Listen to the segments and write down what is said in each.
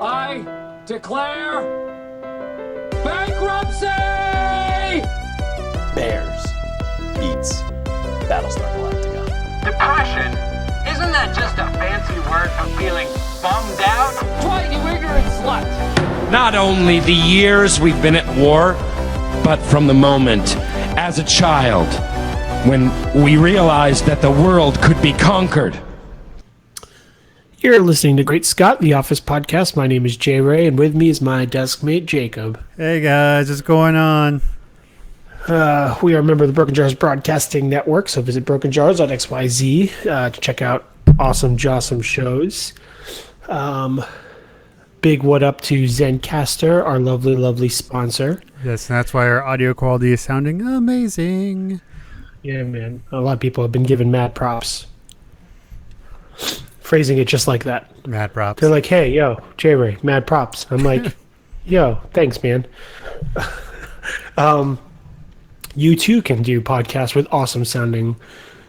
I declare bankruptcy! Bears beats Battlestar Galactica. Depression? Isn't that just a fancy word for feeling bummed out? Dwight, you ignorant slut! Not only the years we've been at war, but from the moment, as a child, when we realized that the world could be conquered. You're listening to Great Scott, the Office Podcast. My name is Jay-Rey, and with me is my desk mate, Jacob. Hey guys, what's going on? We are a member of the Broken Jars Broadcasting Network, so visit brokenjars.xyz to check out awesome shows. Big what up to Zencastr, our lovely, lovely sponsor. Yes, and that's why our audio quality is sounding amazing. Yeah, man. A lot of people have been given mad props. Phrasing it just like that. Mad props. They're like, hey, yo, Jay-Rey, mad props. I'm like, yo, thanks, man. You too can do podcasts with awesome sounding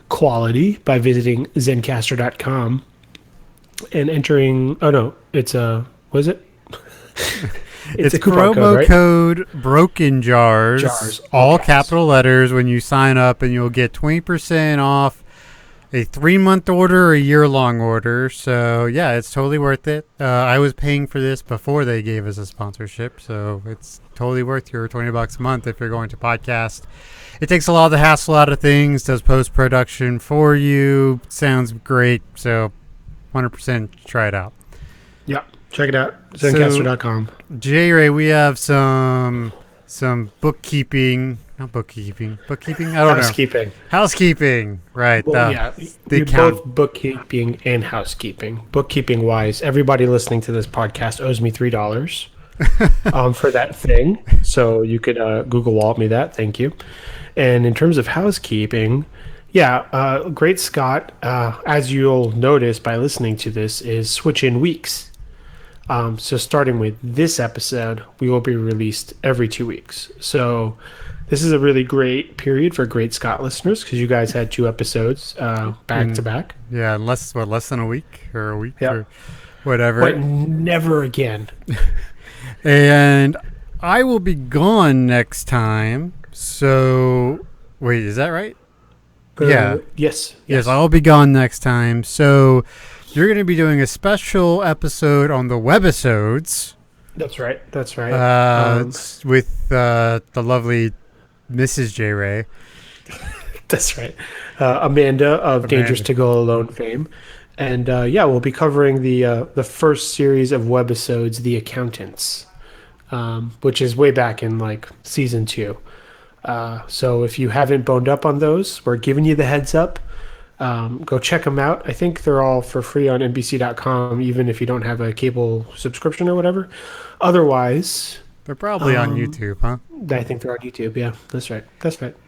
quality by visiting zencastr.com and entering, what is it? It's a coupon promo code, right? Broken Jars, all capital letters when you sign up, and you'll get 20% off a 3-month order or a year-long order. So, yeah, it's totally worth it. I was paying for this before they gave us a sponsorship, so it's totally worth your $20 a month if you're going to podcast. It takes a lot of the hassle out of things, does post-production for you, sounds great, so 100% try it out. Yeah, check it out, zencastr.com. Jay-Rey, we have some bookkeeping. Not bookkeeping. Bookkeeping? I don't know. Housekeeping. Right. Well, yeah. The both bookkeeping and housekeeping. Bookkeeping wise, everybody listening to this podcast owes me $3 for that thing. So you could Google Wallet me that. Thank you. And in terms of housekeeping, Great Scott, as you'll notice by listening to this, is switching weeks. So starting with this episode, we will be released every 2 weeks. So this is a really great period for Great Scott listeners because you guys had 2 episodes back to back. Yeah, less than a week or a week or whatever. But never again. And I will be gone next time. So, wait, is that right? Yeah. Yes, I'll be gone next time. So you're going to be doing a special episode on the webisodes. That's right. With the lovely Mrs. Jay-Rey. That's right. Amanda of Dangerous to Go Alone fame. And we'll be covering the first series of webisodes, The Accountants, which is way back in like season 2. So if you haven't boned up on those, we're giving you the heads up. Go check them out. I think they're all for free on NBC.com, even if you don't have a cable subscription or whatever. Otherwise, they're probably on YouTube, huh? I think they're on YouTube. Yeah, that's right.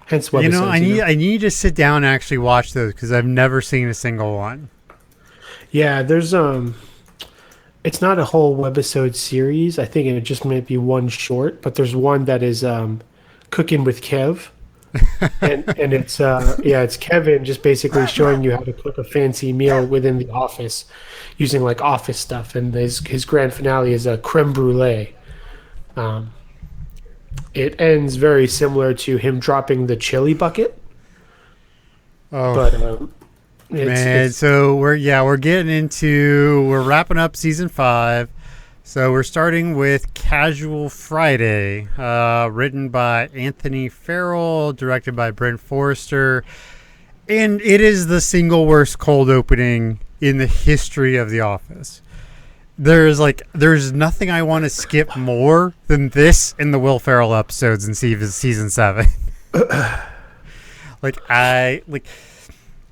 Hence, webisodes, I need to sit down and actually watch those because I've never seen a single one. Yeah, there's it's not a whole webisode series. I think it just might be one short, but there's one that is Cooking with Kev. and it's Kevin just basically showing you how to cook a fancy meal within the office using like office stuff, and his grand finale is a creme brulee. It ends very similar to him dropping the chili bucket. Oh, but so we're wrapping up season 5. So we're starting with Casual Friday, written by Anthony Farrell, directed by Brent Forrester, and it is the single worst cold opening in the history of The Office. There's nothing I want to skip more than this in the Will Ferrell episodes in season 7.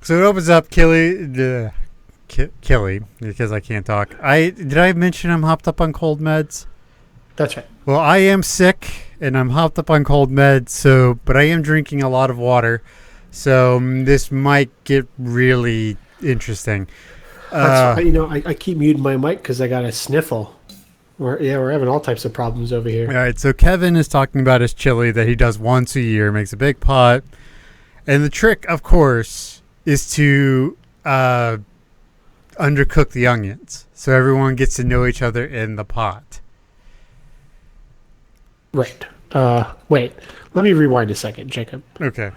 So it opens up Killy, because I can't talk. Did I mention I'm hopped up on cold meds? That's right. Well, I am sick and I'm hopped up on cold meds, but I am drinking a lot of water, so this might get really interesting. I keep muting my mic because I got a sniffle. We're having all types of problems over here. All right, so Kevin is talking about his chili that he does once a year, makes a big pot, and the trick, of course, is to undercook the onions so everyone gets to know each other in the pot. Right. Wait. Let me rewind a second, Jacob. Okay.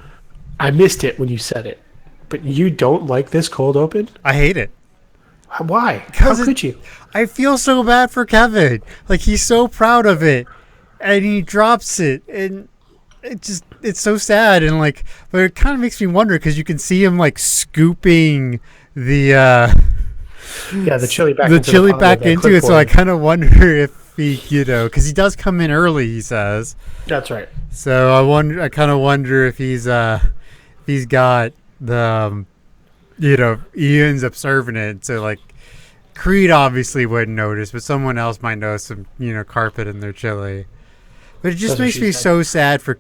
I missed it when you said it, but you don't like this cold open? I hate it. Why? How could you? I feel so bad for Kevin. Like, he's so proud of it, and he drops it, and it's so sad, and like, but it kind of makes me wonder because you can see him like scooping the chili back into it. So I kind of wonder if he, because he does come in early, he says. That's right. So I kind of wonder if he's got the, he ends up serving it. So like, Creed obviously wouldn't notice, but someone else might notice some, carpet in their chili. But it just makes me so sad for.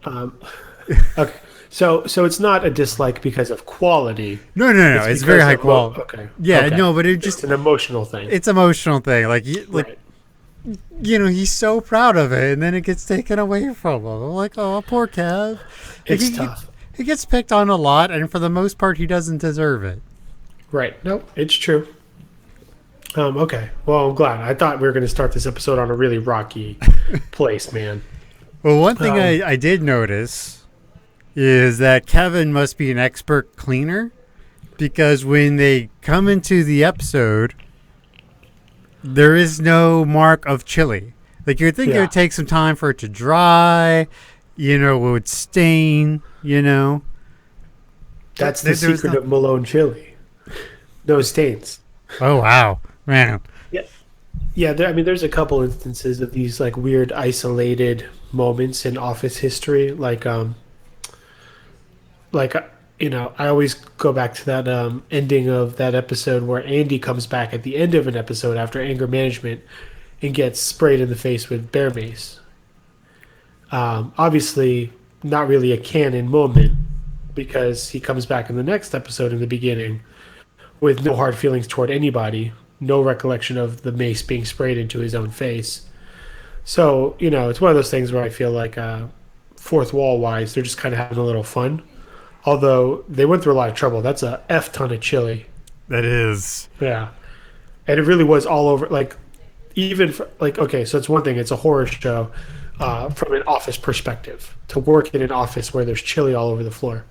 Okay, so it's not a dislike because of quality. No. It's very high quality. Okay. Yeah, okay. no, but it's an emotional thing. It's an emotional thing. Like, right. He's so proud of it, and then it gets taken away from him. I'm like, oh, poor Kev. It's tough. He gets picked on a lot, and for the most part, he doesn't deserve it. Right. No, it's true. Okay. Well, I'm glad. I thought we were going to start this episode on a really rocky place, man. Well, one thing I did notice is that Kevin must be an expert cleaner, because when they come into the episode, there is no mark of chili. Like, you'd think it would take some time for it to dry, it would stain, That's the secret of Malone chili. No stains. Oh, wow. Man. Yeah, there's a couple instances of these like weird isolated moments in Office history, I always go back to that ending of that episode where Andy comes back at the end of an episode after anger management and gets sprayed in the face with bear mace. Obviously, not really a canon moment because he comes back in the next episode in the beginning with no hard feelings toward anybody. No recollection of the mace being sprayed into his own face. So, it's one of those things where I feel like fourth wall wise, they're just kind of having a little fun. Although they went through a lot of trouble. That's a F ton of chili. That is. Yeah. And it really was all over. Like, even for, okay, so it's one thing. It's a horror show from an office perspective. To work in an office where there's chili all over the floor.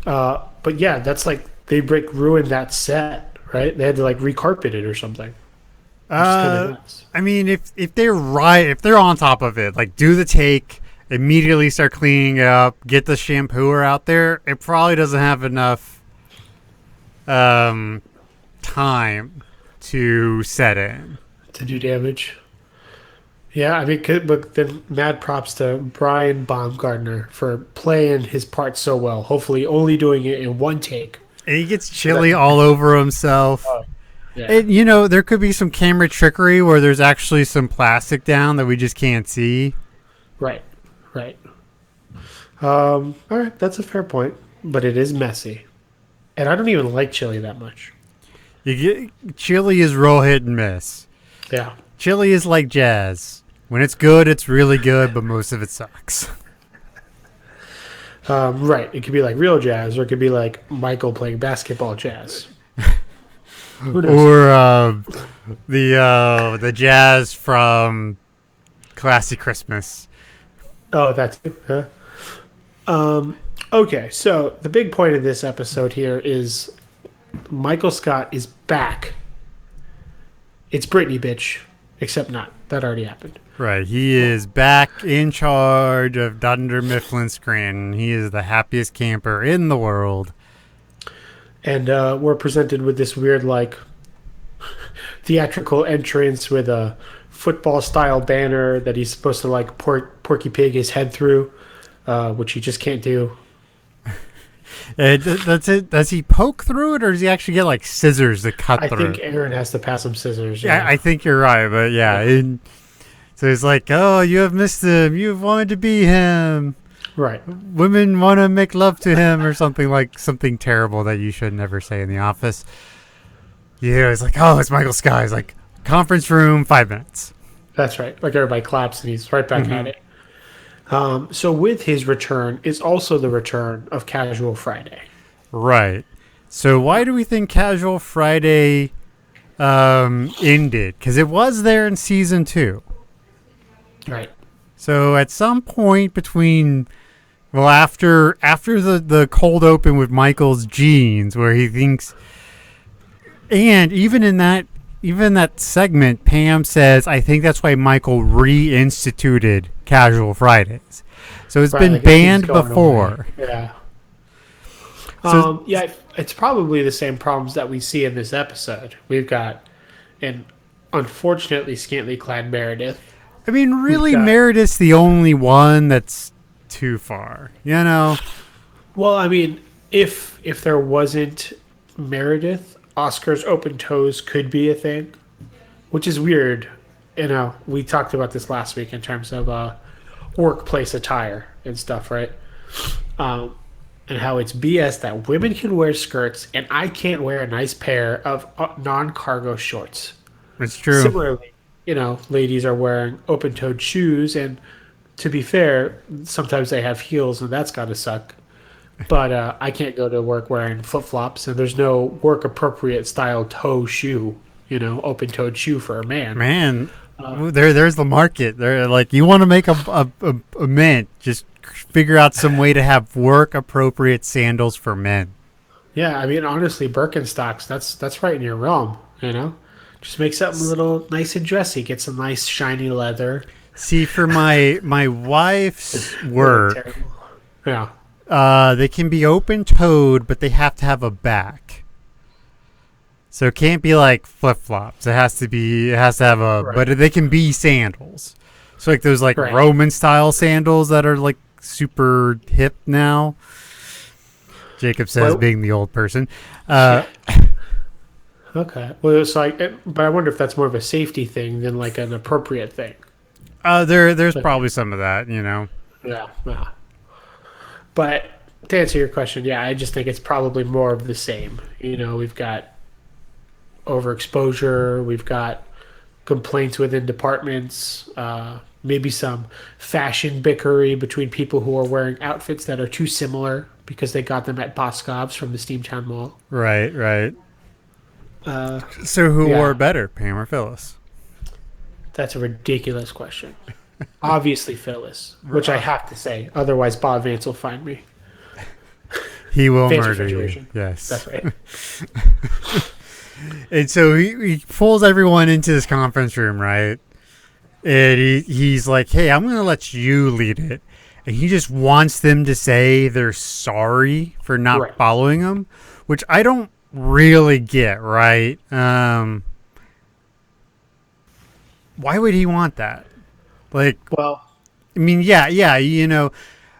But yeah, that's like, they ruined that set. Right? They had to recarpet it or something. I mean, if they're on top of it, do the take, immediately start cleaning it up, get the shampooer out there, it probably doesn't have enough time to set in. To do damage. Yeah, but then mad props to Brian Baumgartner for playing his part so well. Hopefully only doing it in one take. And he gets chili all over himself. Yeah. And, there could be some camera trickery where there's actually some plastic down that we just can't see. Right. All right, that's a fair point. But it is messy. And I don't even like chili that much. Chili is real hit and miss. Yeah. Chili is like jazz. When it's good, it's really good, but most of it sucks. Right. It could be like real jazz, or it could be like Michael playing basketball jazz. Or the jazz from Classy Christmas. Oh, that's it. Huh? Okay, so the big point of this episode here is Michael Scott is back. It's Britney, bitch. Except not. That already happened. Right. He is back in charge of Dunder Mifflin Scranton. He is the happiest camper in the world. And we're presented with this weird, theatrical entrance with a football-style banner that he's supposed to, Porky Pig his head through, which he just can't do. That's it. Does he poke through it, or does he actually get, scissors to cut through it? I think Aaron has to pass him scissors. Yeah, I think you're right, but yeah. And so he's like, oh, you have missed him. You've wanted to be him. Right. Women want to make love to him or something terrible that you should never say in the office. Yeah, it's like, oh, it's Michael Scott. He's like, conference room, 5 minutes. That's right. Everybody claps and he's right back at it. So with his return is also the return of Casual Friday. Right. So why do we think Casual Friday ended? Because it was there in season 2. Right. So at some point between, well, after the cold open with Michael's jeans, where he thinks, and even that segment, Pam says, I think that's why Michael reinstituted Casual Fridays. So it's been like banned going before. away. Yeah. So- Yeah, it's probably the same problems that we see in this episode. We've got an unfortunately scantily clad Meredith. I mean, really, got- Meredith's the only one that's too far, you know? Well, I mean, if there wasn't Meredith, Oscar's open toes could be a thing, which is weird. You know, we talked about this last week in terms of workplace attire and stuff, right? And how it's BS that women can wear skirts and I can't wear a nice pair of non-cargo shorts. It's true. Similarly, you know, ladies are wearing open-toed shoes, and to be fair, sometimes they have heels, and that's got to suck. But I can't go to work wearing flip-flops, and there's no work-appropriate style toe shoe, you know, open-toed shoe for a man. Man, there's the market. They're like, you want to make a mint, just figure out some way to have work-appropriate sandals for men. Yeah, I mean, honestly, Birkenstocks, that's right in your realm, you know? Just make something a little nice and dressy. Get some nice shiny leather. See, for my wife's work, Yeah. they can be open-toed, but they have to have a back. So it can't be like flip-flops. It has to have a, Right. but they can be sandals. So like those like Right. Roman-style sandals that are like super hip now. Jacob says, Well- being the old person. Okay. Well, it's like, but I wonder if that's more of a safety thing than like an appropriate thing. There's probably some of that, you know. Yeah. Yeah. But to answer your question, yeah, I just think it's probably more of the same. You know, we've got overexposure, we've got complaints within departments, maybe some fashion bickery between people who are wearing outfits that are too similar because they got them at Boscov's from the Steamtown Mall. Right. So who yeah. wore better, Pam or Phyllis? That's a ridiculous question. Obviously, Phyllis, which I have to say. Otherwise, Bob Vance will find me. He will Vance murder you. refrigeration. Yes. That's right. And so he pulls everyone into this conference room, right? And he's like, hey, I'm going to let you lead it. And he just wants them to say they're sorry for not Right. following him, which I don't really get, right? Why would he want that? Like, Well, I mean, yeah, you know,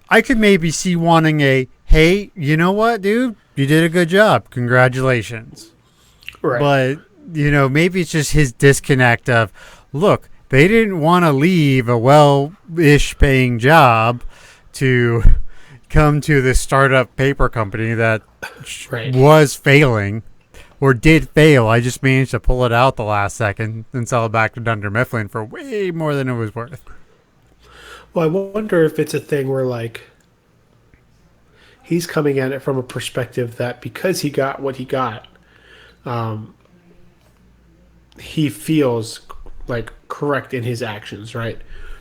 I could maybe see wanting a, hey, you know what, dude? You did a good job. Congratulations. right. But, you know, maybe it's just his disconnect of, look, they didn't want to leave a well-ish paying job to come to this startup paper company that Right. was failing or did fail. I just managed to pull it out the last second and sell it back to Dunder Mifflin for way more than it was worth. Well, I wonder if it's a thing where, like, he's coming at it from a perspective that because he got what he got, he feels like correct in his actions, right?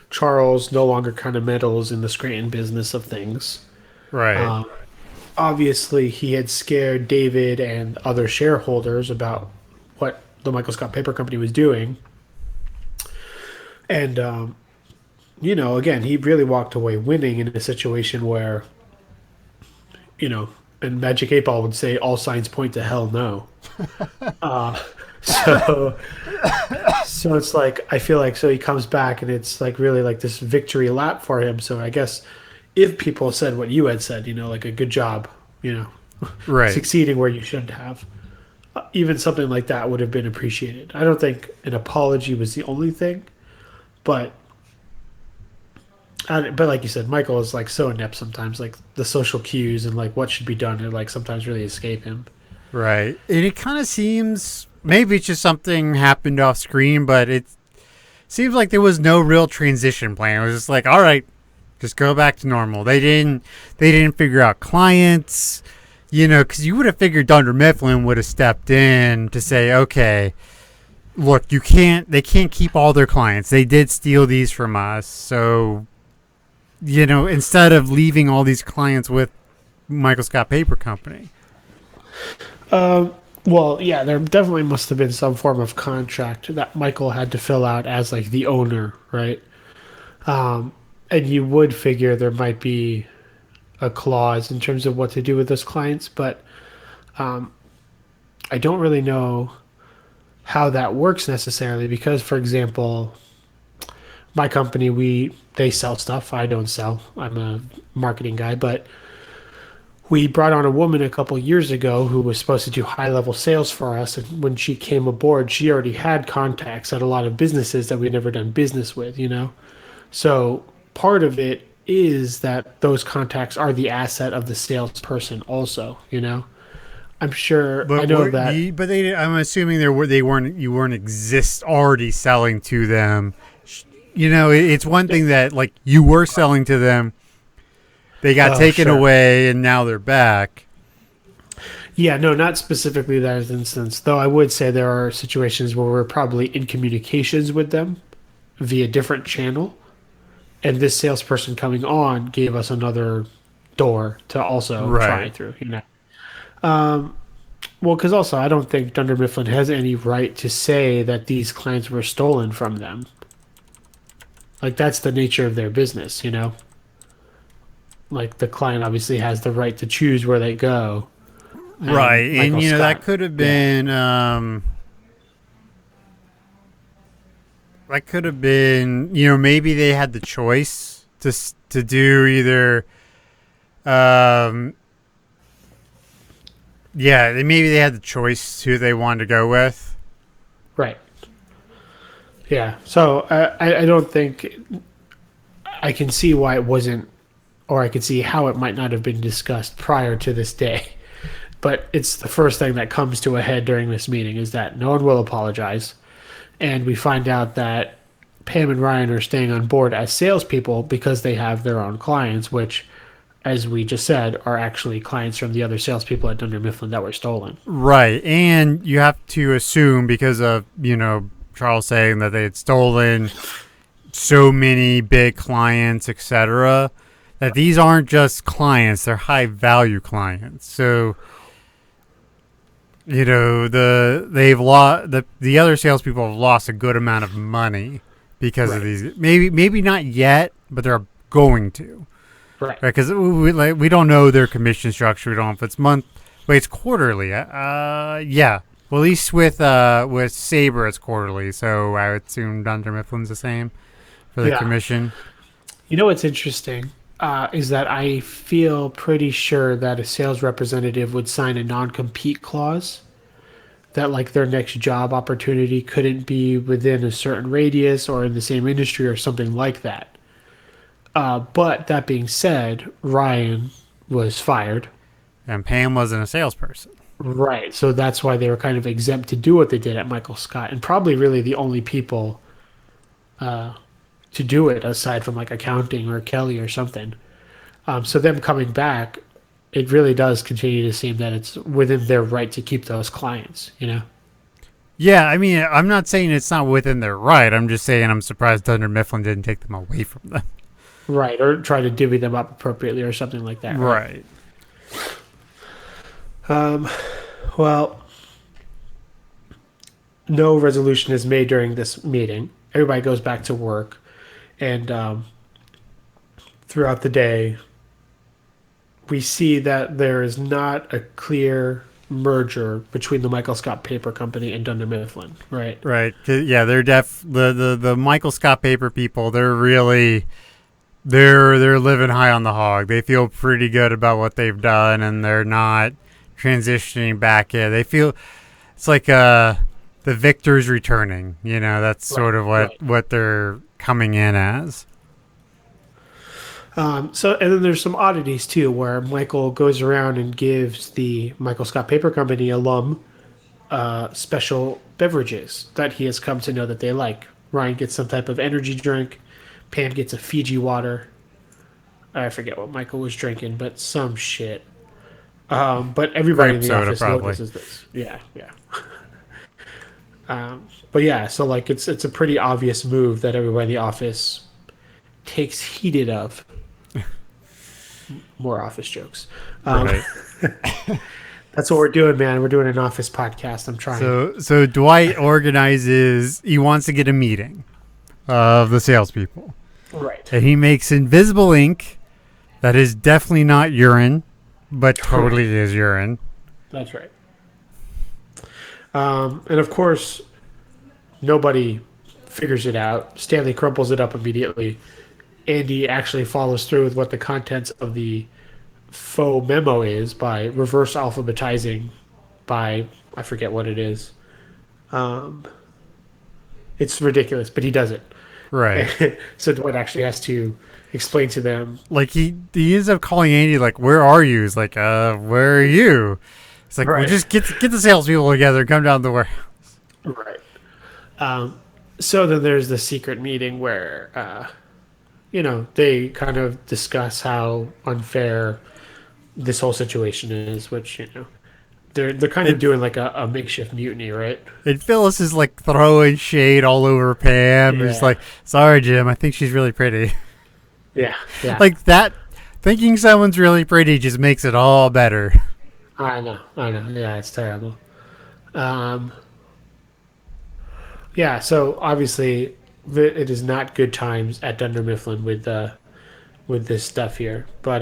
Charles no longer kind of meddles in the Scranton business of things. Right. Obviously, he had scared David and other shareholders about what the Michael Scott Paper Company was doing. And, you know, again, he really walked away winning in a situation where, you know, and Magic 8 Ball would say all signs point to hell no. So it's like, I feel like, so he comes back and it's like really like this victory lap for him. So I guess if people said what you had said, you know, like a good job, you know, Right. succeeding where you shouldn't have, even something like that would have been appreciated. I don't think an apology was the only thing, but like you said, Michael is like so inept sometimes, like the social cues and like what should be done, and like sometimes really escape him. Right. And it kind of seems, maybe it's just something happened off screen, but it seems like there was no real transition plan. It was just like, all right, just go back to normal. They didn't figure out clients. because you would have figured Dunder Mifflin would have stepped in to say, okay, look, they can't keep all their clients. They did steal these from us. So, instead of leaving all these clients with Michael Scott Paper Company. Well, yeah, there definitely must have been some form of contract that Michael had to fill out as like the owner, right? And you would figure there might be a clause in terms of what to do with those clients, but I don't really know how that works necessarily because, for example, my company, they sell stuff. I don't sell. I'm a marketing guy, but we brought on a woman a couple years ago who was supposed to do high-level sales for us, and when she came aboard, she already had contacts at a lot of businesses that we'd never done business with, So part of it is that those contacts are the asset of the salesperson also, I'm sure. But I know that. But I'm assuming you weren't already selling to them. It's one thing that like you were selling to them. They got taken away, and now they're back. Yeah, no, not specifically that instance. Though I would say there are situations where we're probably in communications with them via different channel, and this salesperson coming on gave us another door to also try through. Well, because also I don't think Dunder Mifflin has any right to say that these clients were stolen from them. Like that's the nature of their business, Like the client obviously has the right to choose where they go. Right, and that could have been maybe they had the choice to do either maybe they had the choice who they wanted to go with. Right. Yeah. So I don't think I can see why it wasn't, or I could see how it might not have been discussed prior to this day. But it's the first thing that comes to a head during this meeting is that no one will apologize. And we find out that Pam and Ryan are staying on board as salespeople because they have their own clients, which, as we just said, are actually clients from the other salespeople at Dunder Mifflin that were stolen. Right. And you have to assume because of, Charles saying that they had stolen so many big clients, etc., that these aren't just clients, they're high value clients. So the other salespeople have lost a good amount of money because of these. Maybe not yet, but they're going to. Right. Because we don't know their commission structure. We don't know if it's it's quarterly. Yeah. Well, at least with Sabre, it's quarterly. So I would assume Dunder Mifflin's the same for the commission. What's interesting is that I feel pretty sure that a sales representative would sign a non-compete clause that like their next job opportunity couldn't be within a certain radius or in the same industry or something like that. But that being said, Ryan was fired. And Pam wasn't a salesperson. Right. So that's why they were kind of exempt to do what they did at Michael Scott, and probably really the only people to do it aside from like accounting or Kelly or something. So them coming back, it really does continue to seem that it's within their right to keep those clients, Yeah, I mean, I'm not saying it's not within their right. I'm just saying I'm surprised Dunder Mifflin didn't take them away from them. Right, or try to divvy them up appropriately or something like that. Right. Well, no resolution is made during this meeting. Everybody goes back to work, and throughout the day, we see that there is not a clear merger between the Michael Scott Paper Company and Dunder Mifflin, right? Right. Yeah, they're the Michael Scott Paper people. They're really they're living high on the hog. They feel pretty good about what they've done, and they're not transitioning back in. They feel it's like the victor's returning. That's sort of what they're coming in as. And then there's some oddities too, where Michael goes around and gives the Michael Scott Paper Company alum special beverages that he has come to know that they like. Ryan gets some type of energy drink. Pam gets a Fiji water. I forget what Michael was drinking, but some shit. But everybody Grape in the soda, office probably. notices this. Yeah. But yeah, so like it's a pretty obvious move that everybody in the office takes heeded of. More office jokes. Right. That's what we're doing, man. We're doing an office podcast. I'm trying. So Dwight organizes. He wants to get a meeting of the salespeople, Right. and he makes invisible ink that is definitely not urine, but totally is urine. That's right. And of course, nobody figures it out. Stanley crumples it up immediately. Andy actually follows through with what the contents of the faux memo is by reverse alphabetizing by, I forget what it is. It's ridiculous, but he does it. Right. So Dwight actually has to explain to them. Like he ends up calling Andy like, "Where are you?" He's like, where are you?" It's like, Right. well, just get the salespeople together and come down to the warehouse. Right. So then there's the secret meeting where, they kind of discuss how unfair this whole situation is, which, they're kind of doing like a makeshift mutiny, right? And Phyllis is like throwing shade all over Pam. Yeah. It's like, sorry, Jim, I think she's really pretty. Yeah. Like that, thinking someone's really pretty just makes it all better. I know. Yeah, it's terrible. Yeah, so obviously it is not good times at Dunder Mifflin with this stuff here. But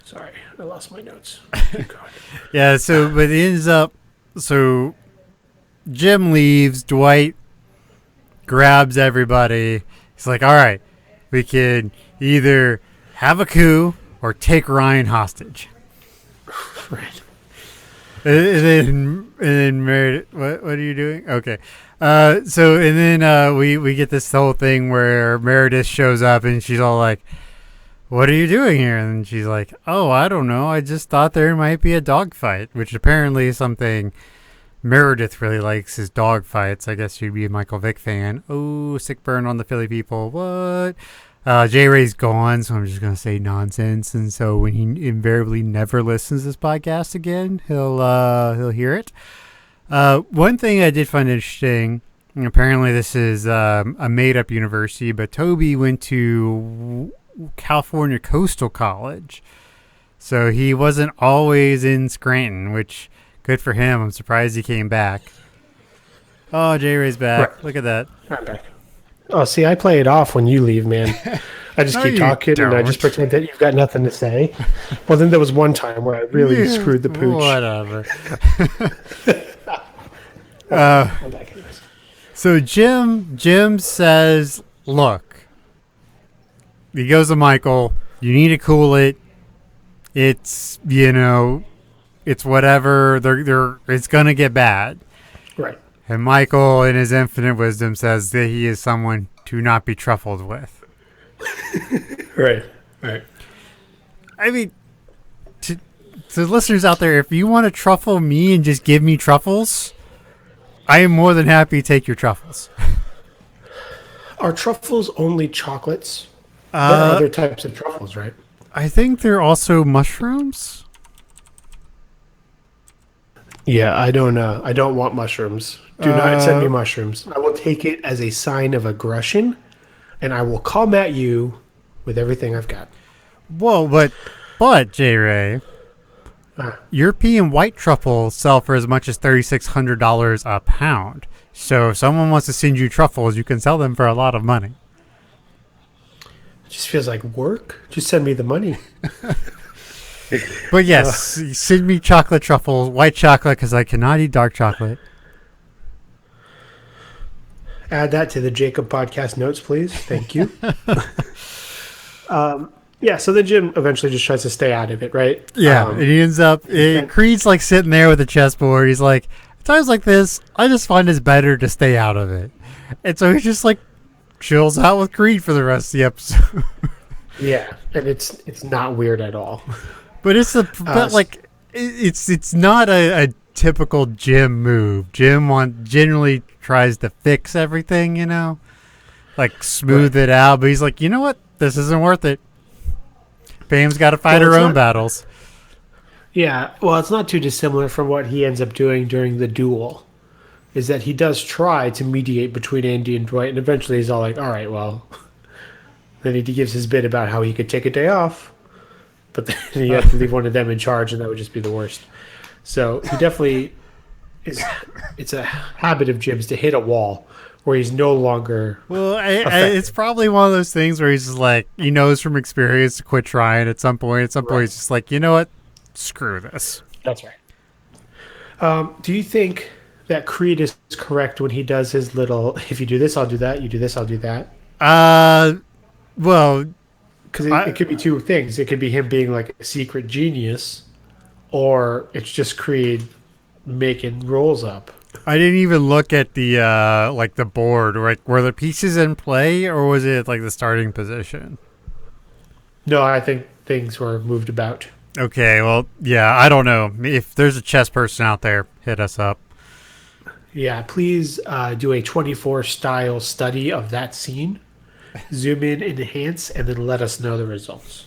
sorry, I lost my notes. Keep going. Yeah, but it ends up, Jim leaves, Dwight grabs everybody. He's like, all right, we can either have a coup or take Ryan hostage. Right. And then Meredith, what are you doing? Okay. And then we get this whole thing where Meredith shows up and she's all like, what are you doing here? And she's like, oh, I don't know. I just thought there might be a dogfight, which apparently is something Meredith really likes is dogfights. I guess she'd be a Michael Vick fan. Oh, sick burn on the Philly people. What? Jay-Ray's gone, so I'm just going to say nonsense. And so when he invariably never listens to this podcast again, he'll hear it. One thing I did find interesting, and apparently this is a made-up university, but Toby went to California Coastal College. So he wasn't always in Scranton, which, good for him. I'm surprised he came back. Oh, Jay-Ray's back. Right. Look at that. I'm back. Oh, see, I play it off when you leave, man. I just No, keep you talking and I don't. just pretend that you've got nothing to say. Well, then there was one time where I really screwed the pooch. Whatever. I'm back anyways. So Jim says, look, he goes to Michael, you need to cool it. It's, it's whatever. It's going to get bad. Right. And Michael, in his infinite wisdom, says that he is someone to not be truffled with. Right. I mean, to listeners out there, if you want to truffle me and just give me truffles, I am more than happy to take your truffles. Are truffles only chocolates? There are other types of truffles, right? I think they're also mushrooms. Yeah, I don't want mushrooms. Do not send me mushrooms. I will take it as a sign of aggression, and I will come at you with everything I've got. Whoa, but Jay-Rey, European white truffles sell for as much as $3,600 a pound. So if someone wants to send you truffles, you can sell them for a lot of money. It just feels like work. Just send me the money. But yes, send me chocolate truffles, white chocolate, because I cannot eat dark chocolate. Add that to the Jacob podcast notes, please. Thank you. Yeah, so then Jim eventually just tries to stay out of it, right? Yeah, and he ends up, Creed's like sitting there with a chessboard. He's like, at times like this, I just find it's better to stay out of it. And so he just like chills out with Creed for the rest of the episode. Yeah, and it's not weird at all. But it's it's not a typical Jim move. Jim generally tries to fix everything, like smooth it out. But he's like, you know what? This isn't worth it. Pam's got to fight her own battles. Yeah, well, it's not too dissimilar from what he ends up doing during the duel. Is that he does try to mediate between Andy and Dwight, and eventually he's all like, all right, well. Then he gives his bit about how he could take a day off, but then he has to leave one of them in charge, and that would just be the worst. So he definitely is. It's a habit of Jim's to hit a wall where he's no longer. Well, it's probably one of those things where he's just like, he knows from experience to quit trying at some point. At some point, he's just like, you know what? Screw this. That's right. Do you think that Creed is correct when he does his little, if you do this, I'll do that, you do this, I'll do that? Well, because it could be two things. It could be him being like a secret genius, or it's just Creed making rolls up. I didn't even look at the like the board. Like, were the pieces in play, or was it like the starting position? No, I think things were moved about. Okay, well, yeah, I don't know. If there's a chess person out there, hit us up. Yeah, please do a 24 style study of that scene. Zoom in, enhance, and then let us know the results.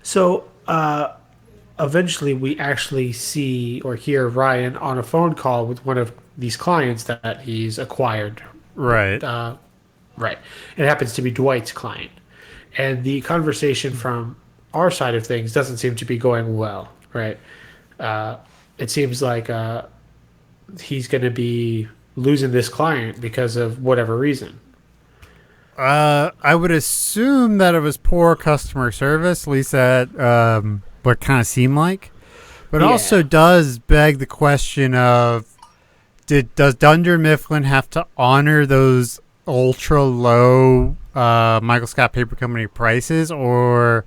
So eventually we actually see or hear Ryan on a phone call with one of these clients that he's acquired. Right. Right. It happens to be Dwight's client. And the conversation from our side of things doesn't seem to be going well, right? It seems like he's going to be losing this client because of whatever reason. I would assume that it was poor customer service, at least that what kind of seemed like. But it also does beg the question of, does Dunder Mifflin have to honor those ultra low Michael Scott Paper Company prices, or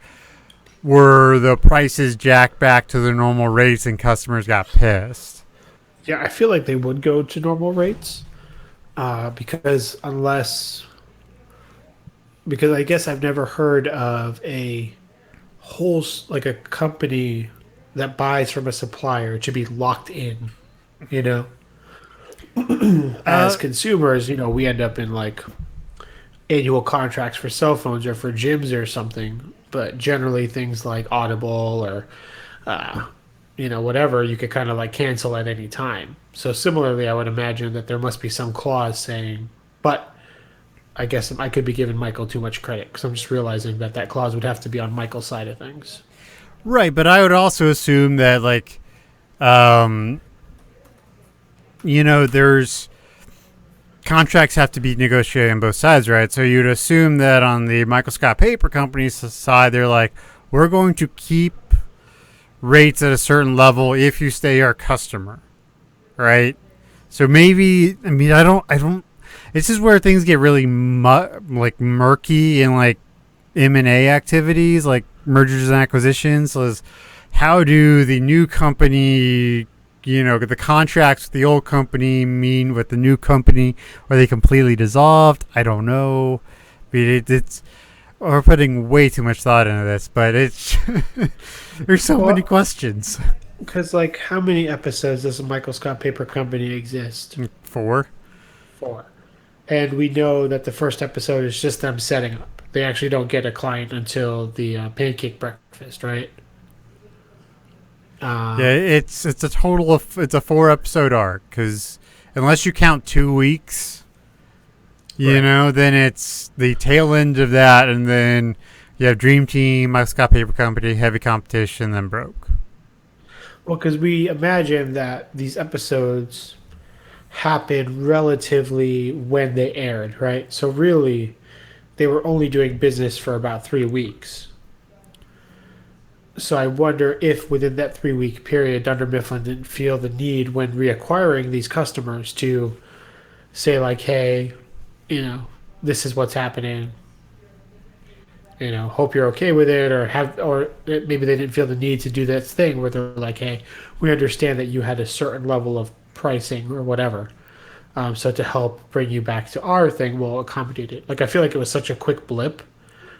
were the prices jacked back to the normal rates and customers got pissed? Yeah, I feel like they would go to normal rates because I guess I've never heard of a whole, like a company that buys from a supplier to be locked in, you know? As consumers, you know, we end up in like annual contracts for cell phones or for gyms or something, but generally things like Audible or you know, whatever, you could kind of like cancel at any time. So similarly, I would imagine that there must be some clause saying, but I guess I could be giving Michael too much credit because I'm just realizing that clause would have to be on Michael's side of things. Right, but I would also assume that, like, you know, there's contracts have to be negotiated on both sides, right? So you'd assume that on the Michael Scott Paper Company's side, they're like, we're going to keep rates at a certain level if you stay our customer, right? So maybe, I mean, I don't. This is where things get really like murky in like M&A activities, like mergers and acquisitions. So how do the new company, you know, the contracts with the old company mean with the new company? Are they completely dissolved? I don't know. I mean, it's we're putting way too much thought into this, but it's there's so many questions. Because, like, how many episodes does the Michael Scott Paper Company exist? 4. And we know that the first episode is just them setting up. They actually don't get a client until the pancake breakfast, right? Yeah, it's a total of, it's a 4-episode arc, because unless you count 2 weeks, you know, then it's the tail end of that, and then you have Dream Team, Michael Scott Paper Company, Heavy Competition, then Broke. Well, because we imagine that these episodes happened relatively when they aired, right? So really, they were only doing business for about 3 weeks. So I wonder if within that 3-week period, Dunder Mifflin didn't feel the need when reacquiring these customers to say like, hey, you know, this is what's happening. You know, hope you're okay with it, or maybe they didn't feel the need to do that thing where they're like, hey, we understand that you had a certain level of pricing or whatever. So to help bring you back to our thing, we'll accommodate it. Like, I feel like it was such a quick blip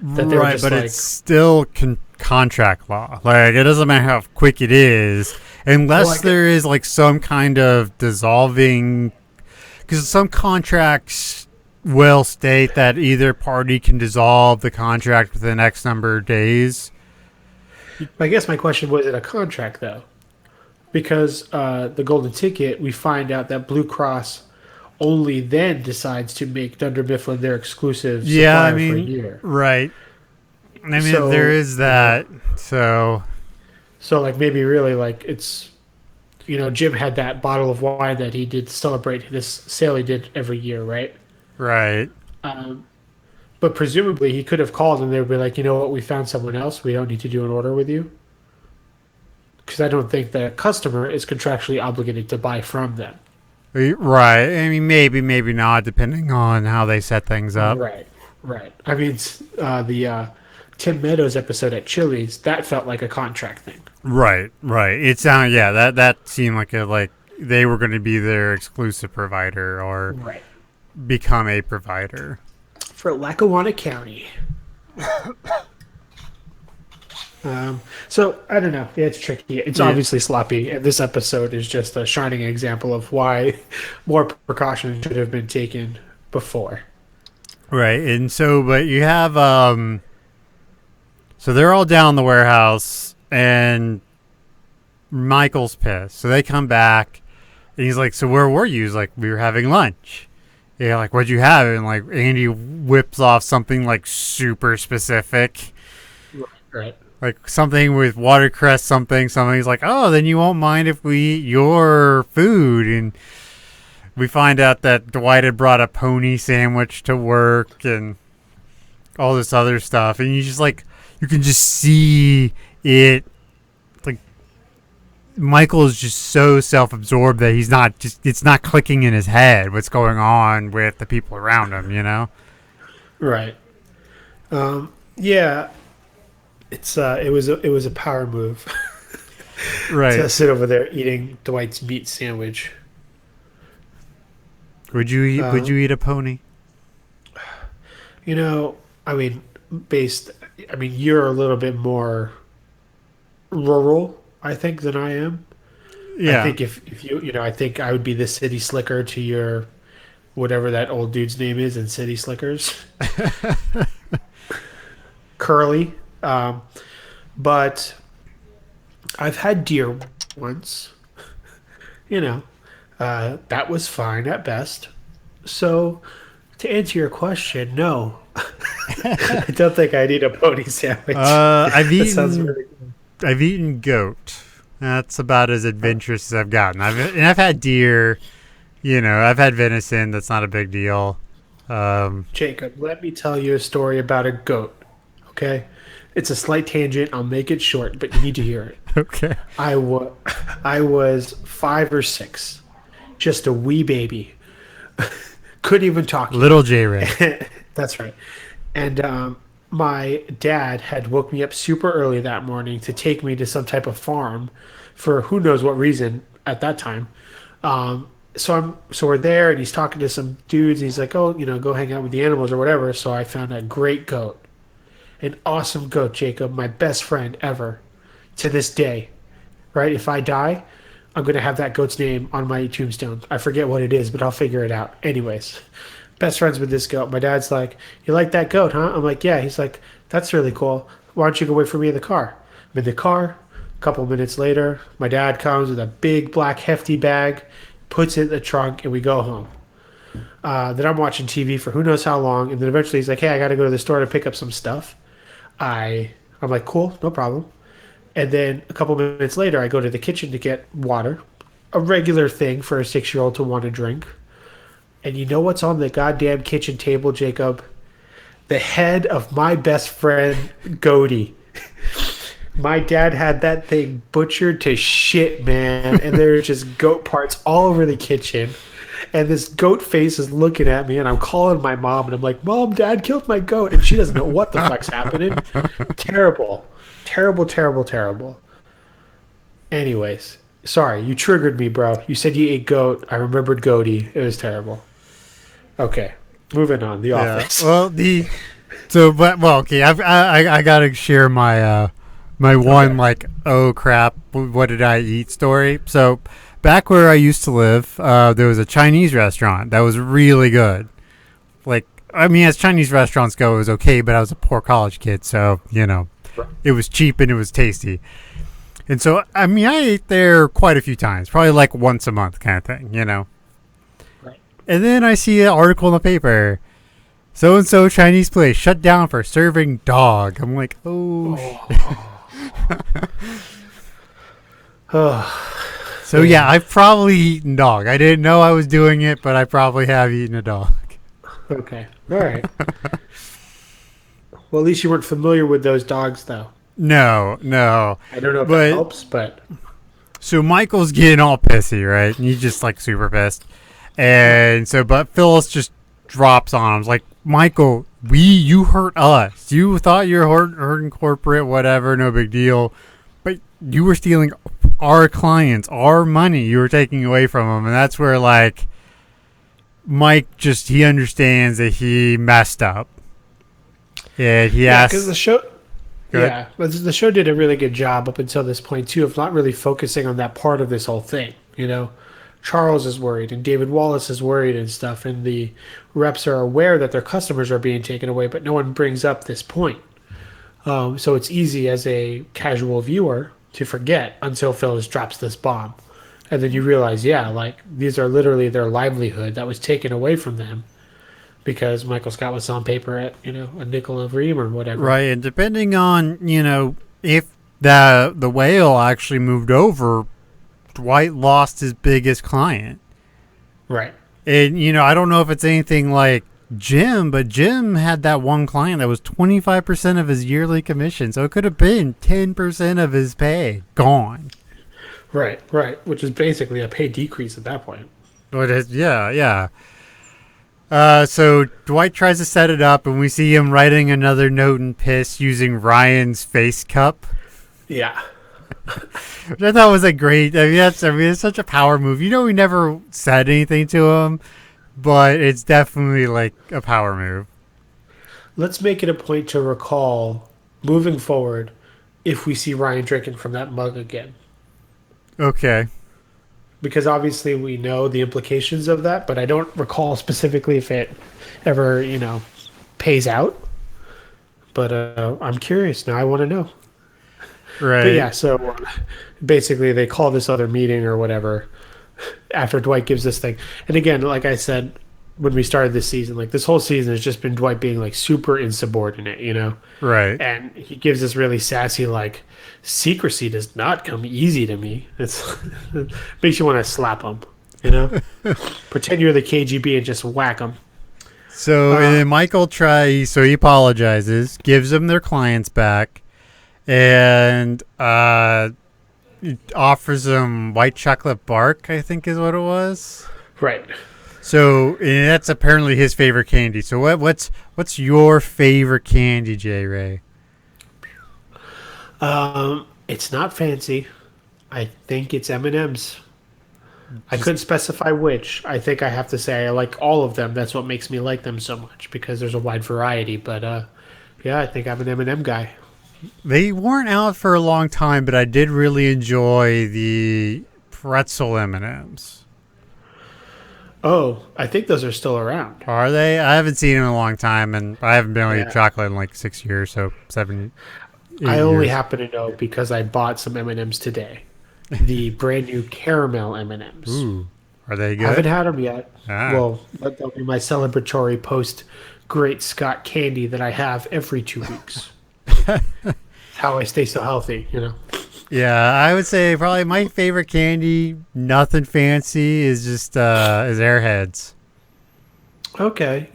that they were just but like, it's still contract law. Like, it doesn't matter how quick it is, unless there is like some kind of dissolving, because some contracts will state that either party can dissolve the contract within X number of days. I guess my question was it a contract though? Because the golden ticket, we find out that Blue Cross only then decides to make Dunder Mifflin their exclusive supplier for a year. Right. I mean, So, there is that. So like maybe really like it's, Jim had that bottle of wine that he did celebrate this sale he did every year, right? right. But presumably he could have called and they would be like, you know what, we found someone else. We don't need to do an order with you. Because I don't think the customer is contractually obligated to buy from them. Right. I mean, maybe not, depending on how they set things up. Right. I mean, the Tim Meadows episode at Chili's, that felt like a contract thing. Right. It sounded, that seemed like they were going to be their exclusive provider or become a provider. For Lackawanna County. So, I don't know. Yeah, it's tricky. It's obviously sloppy. And this episode is just a shining example of why more precautions should have been taken before. Right. And so, but you have, so they're all down in the warehouse and Michael's pissed. So they come back and he's like, so where were you? He's like, we were having lunch. Yeah, like, what'd you have? And like, Andy whips off something like super specific. Right. Like something with watercress, something. He's like, oh, then you won't mind if we eat your food. And we find out that Dwight had brought a pony sandwich to work and all this other stuff. And you just like, you can just see it. Like, Michael is just so self-absorbed that it's not clicking in his head what's going on with the people around him, Right. Yeah. It was a power move. Right. To sit over there eating Dwight's meat sandwich. Would you eat a pony? I mean, you're a little bit more rural, I think, than I am. Yeah. I think if you, I think I would be the city slicker to your, whatever that old dude's name is in City Slickers. Curly. But I've had deer once. That was fine at best. So, to answer your question, no. I don't think I'd eat a pony sandwich. I've sounds really good. I've eaten goat. That's about as adventurous as I've gotten. I've had deer. I've had venison. That's not a big deal. Jacob, let me tell you a story about a goat. Okay, it's a slight tangent. I'll make it short, but you need to hear it. Okay. I was 5 or 6, just a wee baby. Couldn't even talk. Little Jay-Rey. That's right. And my dad had woke me up super early that morning to take me to some type of farm for who knows what reason at that time. So we're there, and he's talking to some dudes. And he's like, "Oh, go hang out with the animals or whatever." So I found a great goat, an awesome goat, Jacob, my best friend ever, to this day. Right? If I die, I'm gonna have that goat's name on my tombstone. I forget what it is, but I'll figure it out. Anyways, best friends with this goat. My dad's like, "You like that goat, huh?" I'm like, "Yeah." He's like, "That's really cool. Why don't you go wait for me in the car?" I'm in the car. A couple minutes later, my dad comes with a big black hefty bag, puts it in the trunk, and we go home. Then I'm watching TV for who knows how long, and then eventually he's like, "Hey, I got to go to the store to pick up some stuff." I'm like, "Cool, no problem." And then a couple minutes later, I go to the kitchen to get water, a regular thing for a 6-year-old to want to drink. And you know what's on the goddamn kitchen table, Jacob? The head of my best friend, Goaty. My dad had that thing butchered to shit, man. And there's just goat parts all over the kitchen. And this goat face is looking at me, and I'm calling my mom, and I'm like, "Mom, Dad killed my goat." And she doesn't know what the fuck's happening. Terrible. Terrible. Anyways, sorry, you triggered me, bro. You said you ate goat. I remembered goatee. It was terrible. Okay, moving on. The Office. Well, okay. I gotta share my my one like, oh crap, what did I eat story. So back where I used to live, there was a Chinese restaurant that was really good. like, I mean, as Chinese restaurants go, it was okay, but I was a poor college kid, so, it was cheap and it was tasty. And so, I mean, I ate there quite a few times, probably like once a month kind of thing, Right. And then I see an article in the paper, so-and-so Chinese place shut down for serving dog. I'm like, So, yeah, I've probably eaten dog. I didn't know I was doing it, but I probably have eaten a dog. Okay. All right. Well, at least you weren't familiar with those dogs, though. No. I don't know if that helps, but... So Michael's getting all pissy, right? And he's just, like, super pissed. And so, but Phyllis just drops on him. It's like, Michael, you hurt us. You thought you were hurting corporate, whatever, no big deal. But you were stealing our clients, our money you were taking away from them. And that's where, like, Mike he understands that he messed up. And he asks... because the show... Yeah, but the show did a really good job up until this point, too, of not really focusing on that part of this whole thing, Charles is worried, and David Wallace is worried and stuff, and the reps are aware that their customers are being taken away, but no one brings up this point. So it's easy as a casual viewer to forget until Phyllis drops this bomb. And then you realize, these are literally their livelihood that was taken away from them because Michael Scott was selling paper at, a nickel a ream or whatever. Right, and depending on, if the whale actually moved over, Dwight lost his biggest client. Right. And, I don't know if it's anything like Jim, but Jim had that one client that was 25% of his yearly commission. So it could have been 10% of his pay gone. Right. Which is basically a pay decrease at that point. Yeah. So Dwight tries to set it up, and we see him writing another note in piss using Ryan's face cup. Yeah. Which I thought was great. It's such a power move. We never said anything to him, but it's definitely like a power move. Let's make it a point to recall, moving forward, if we see Ryan drinking from that mug again. Okay. Because obviously we know the implications of that, but I don't recall specifically if it ever, pays out. But I'm curious now. I want to know. Right. But yeah, so basically they call this other meeting or whatever after Dwight gives this thing. And again, like I said, when we started this season, this whole season has just been Dwight being super insubordinate, Right. And he gives this really sassy, secrecy does not come easy to me. It makes you want to slap him, Pretend you're the KGB and just whack him. So and then Michael tries, so he apologizes, gives them their clients back, and offers them white chocolate bark, I think is what it was. Right. So and that's apparently his favorite candy. So what's your favorite candy, Jay-Rey? It's not fancy. I think it's M&M's. I couldn't specify which. I think I have to say I like all of them. That's what makes me like them so much because there's a wide variety. But I think I'm an M&M guy. They weren't out for a long time, but I did really enjoy the pretzel M&Ms. Oh, I think those are still around. Are they? I haven't seen them in a long time, and I haven't been able to eat chocolate in 6 years, so 7, 8 I only years. happen to know because I bought some M&Ms today. The brand new caramel M&Ms. Ooh, are they good? I haven't had them yet. Ah. Well, that'll be my celebratory post Great Scott candy that I have every 2 weeks. How I stay so healthy, Yeah, I would say probably my favorite candy, nothing fancy, is just is Airheads. Okay,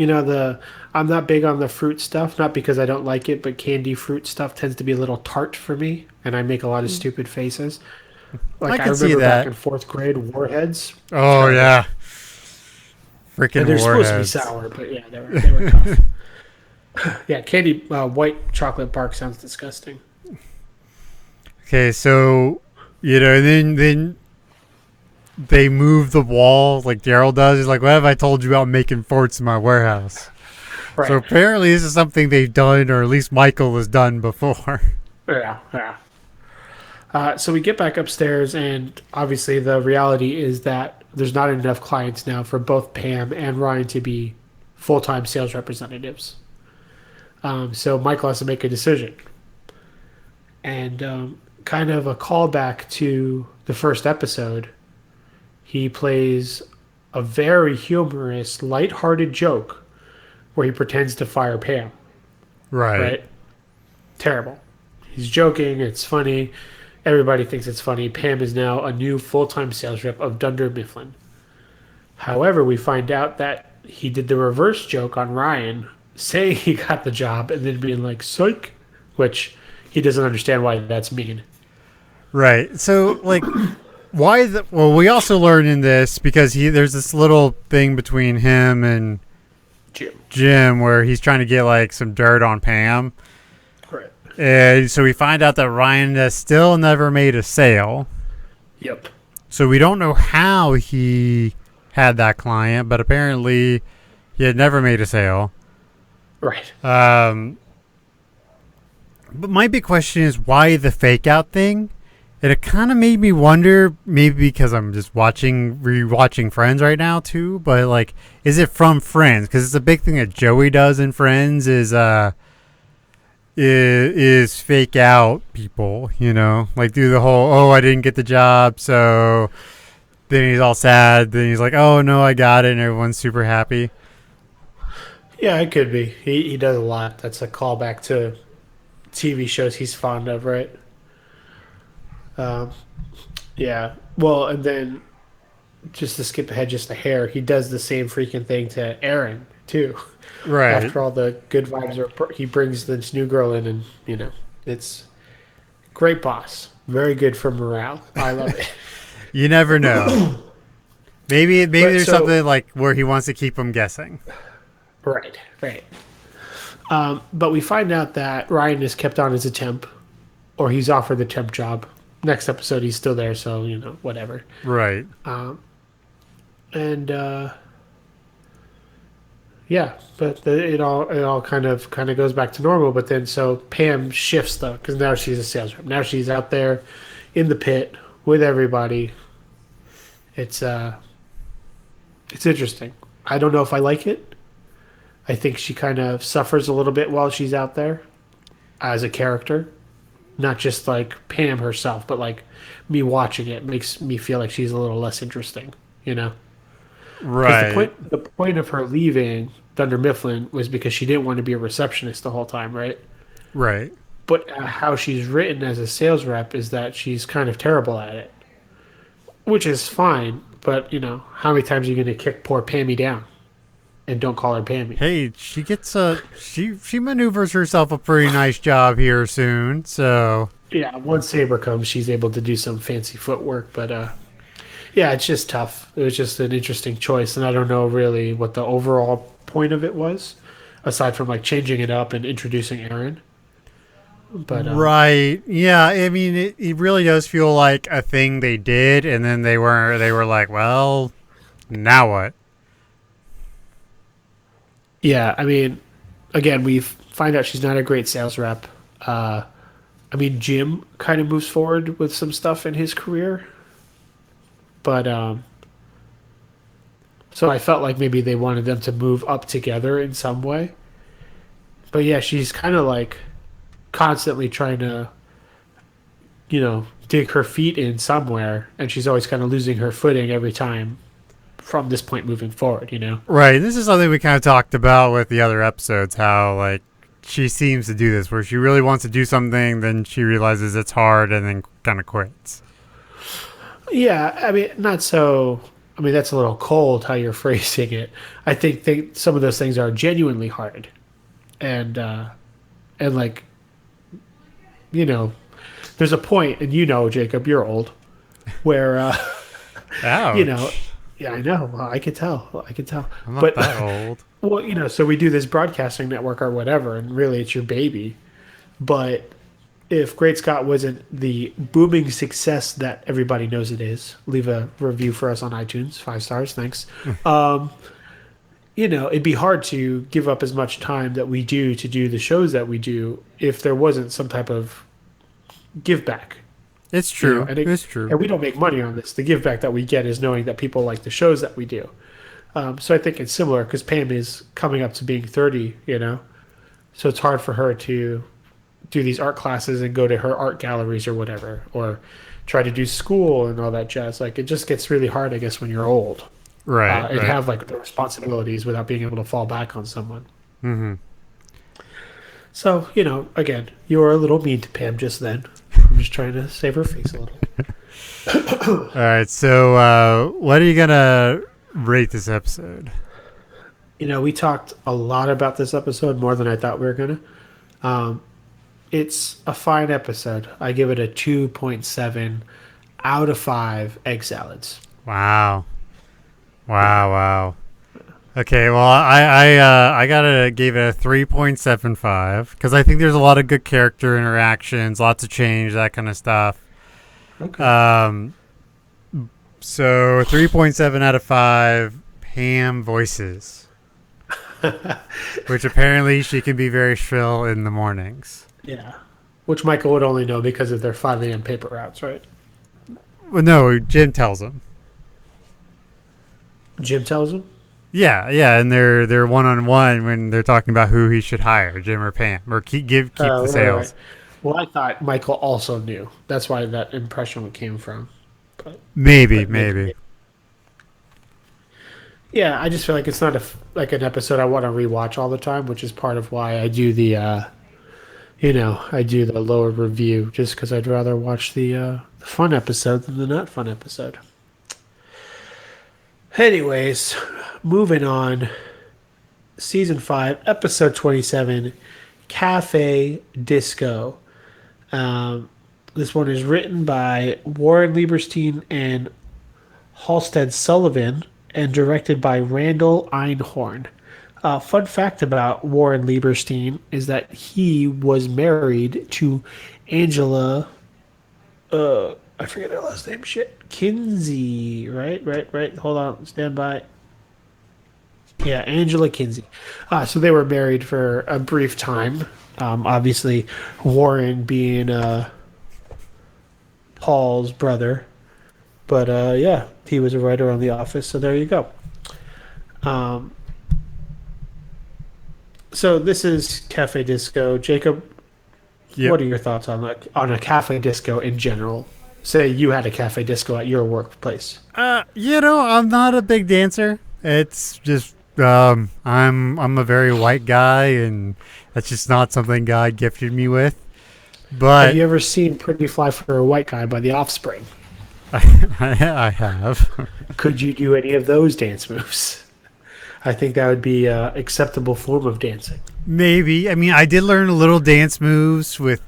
I'm not big on the fruit stuff, not because I don't like it, but candy fruit stuff tends to be a little tart for me, and I make a lot of stupid faces. I can remember see that. back in 4th grade, Warheads. Oh yeah, freaking And they're supposed to be Warheads. sour, but yeah, they were tough. Yeah, candy white chocolate bark sounds disgusting. Okay, so then they move the wall like Daryl does. He's like, "What have I told you about making forts in my warehouse?" Right. So apparently, this is something they've done, or at least Michael has done before. Yeah. So we get back upstairs, and obviously the reality is that there's not enough clients now for both Pam and Ryan to be full-time sales representatives. So Michael has to make a decision. And kind of a callback to the first episode, he plays a very humorous, lighthearted joke where he pretends to fire Pam. Right? Terrible. He's joking. It's funny. Everybody thinks it's funny. Pam is now a new full-time sales rep of Dunder Mifflin. However, we find out that he did the reverse joke on Ryan, saying he got the job and then being like, psych, which he doesn't understand why that's mean. Right. So, like, well, we also learn in this because there's this little thing between him and Jim where he's trying to get, like, some dirt on Pam. Correct. And so we find out that Ryan has still never made a sale. Yep. So we don't know how he had that client, but apparently he had never made a sale. Right. But my big question is why the fake out thing? And it kind of made me wonder, maybe because I'm just rewatching Friends right now too, but like, is it from Friends? Because it's a big thing that Joey does in Friends is fake out people, you know, like do the whole, oh, I didn't get the job, so then he's all sad, then he's like, oh no, I got it, and everyone's super happy. Yeah, it could be. He does a lot. That's a callback to TV shows he's fond of, right? Yeah. Well, and then just to skip ahead just a hair, he does the same freaking thing to Aaron too. Right. After all the good vibes he brings this new girl in, and you know, it's great boss. Very good for morale. I love it. You never know. Maybe there's something like where he wants to keep him guessing. Right. But we find out that Ryan is kept on as a temp, or he's offered the temp job. Next episode, he's still there, so, you know, whatever. Right. Yeah, but it all kind of goes back to normal. But then, so Pam shifts, though, because now she's a sales rep. Now she's out there in the pit with everybody. It's interesting. I don't know if I like it. I think she kind of suffers a little bit while she's out there as a character. Not just like Pam herself, but like me watching it makes me feel like she's a little less interesting, you know? Right. The point of her leaving Dunder Mifflin was because she didn't want to be a receptionist the whole time, right? Right. But how she's written as a sales rep is that she's kind of terrible at it, which is fine. But, you know, how many times are you going to kick poor Pammy down? And don't call her Pammy. Hey, she gets she maneuvers herself a pretty nice job here soon. So yeah, once Saber comes, she's able to do some fancy footwork. But yeah, it's just tough. It was just an interesting choice, and I don't know really what the overall point of it was, aside from like changing it up and introducing Aaron. But right, yeah, I mean, it really does feel like a thing they did, and then they were like, well, now what? Yeah, I mean, again, we find out she's not a great sales rep. I mean, Jim kind of moves forward with some stuff in his career. But, so I felt like maybe they wanted them to move up together in some way. But yeah, she's kind of like constantly trying to, you know, dig her feet in somewhere. And she's always kind of losing her footing every time from this point moving forward, you know? Right. This is something we kind of talked about with the other episodes, how like she seems to do this where she really wants to do something, then she realizes it's hard and then kind of quits. Yeah, I mean, not so. I mean, that's a little cold how you're phrasing it. I think some of those things are genuinely hard, and like, you know, there's a point, and you know, Jacob, you're old, where you know. Yeah, I know. Well, I could tell. I'm not that old. Well, you know, so we do this broadcasting network or whatever, and really it's your baby. But if Great Scott wasn't the booming success that everybody knows it is, leave a review for us on iTunes. 5 stars, thanks. You know, it'd be hard to give up as much time that we do to do the shows that we do if there wasn't some type of give back. It's true. You know, it's true. And we don't make money on this. The give back that we get is knowing that people like the shows that we do. So I think it's similar because Pam is coming up to being 30, so it's hard for her to do these art classes and go to her art galleries or whatever, or try to do school and all that jazz. Like, it just gets really hard, I guess, when you're old. Right. And have like the responsibilities without being able to fall back on someone. Mm-hmm. So, again, you were a little mean to Pam just then. I'm just trying to save her face a little. All right. So, what are you gonna rate this episode? We talked a lot about this episode, more than I thought we were gonna. It's a fine episode. I give it a 2.7 out of 5 egg salads. Wow. Okay, well, I gave it a 3.75 because I think there's a lot of good character interactions, lots of change, that kind of stuff. Okay. So 3.7 out of 5 Pam voices, which apparently she can be very shrill in the mornings. Yeah. Which Michael would only know because of their 5 a.m. paper routes, right? Well, no, Jim tells him. Jim tells him? Yeah, and they're one-on-one when they're talking about who he should hire, Jim or Pam, or keep the sales. Right. Well, I thought Michael also knew. That's why that impression came from. But Maybe. Yeah, I just feel like it's not an episode I want to rewatch all the time, which is part of why I do the, I do the lower review, just because I'd rather watch the fun episode than the not fun episode. Anyways, moving on. Season 5, episode 27, Cafe Disco. This one is written by Warren Lieberstein and Halstead Sullivan and directed by Randall Einhorn. Fun fact about Warren Lieberstein is that he was married to Angela... I forget her last name. Kinsey, right? Hold on. Stand by. Yeah, Angela Kinsey. So they were married for a brief time. Obviously, Warren being Paul's brother. But, yeah, he was a writer on The Office, so there you go. So this is Cafe Disco. Jacob, Yep. What are your thoughts on a Cafe Disco in general? Say you had a Cafe Disco at your workplace. I'm not a big dancer. It's just I'm a very white guy, and that's just not something God gifted me with. But have you ever seen Pretty Fly for a White Guy by The Offspring? I have. Could you do any of those dance moves? I think that would be an acceptable form of dancing. Maybe. I mean, I did learn a little dance moves with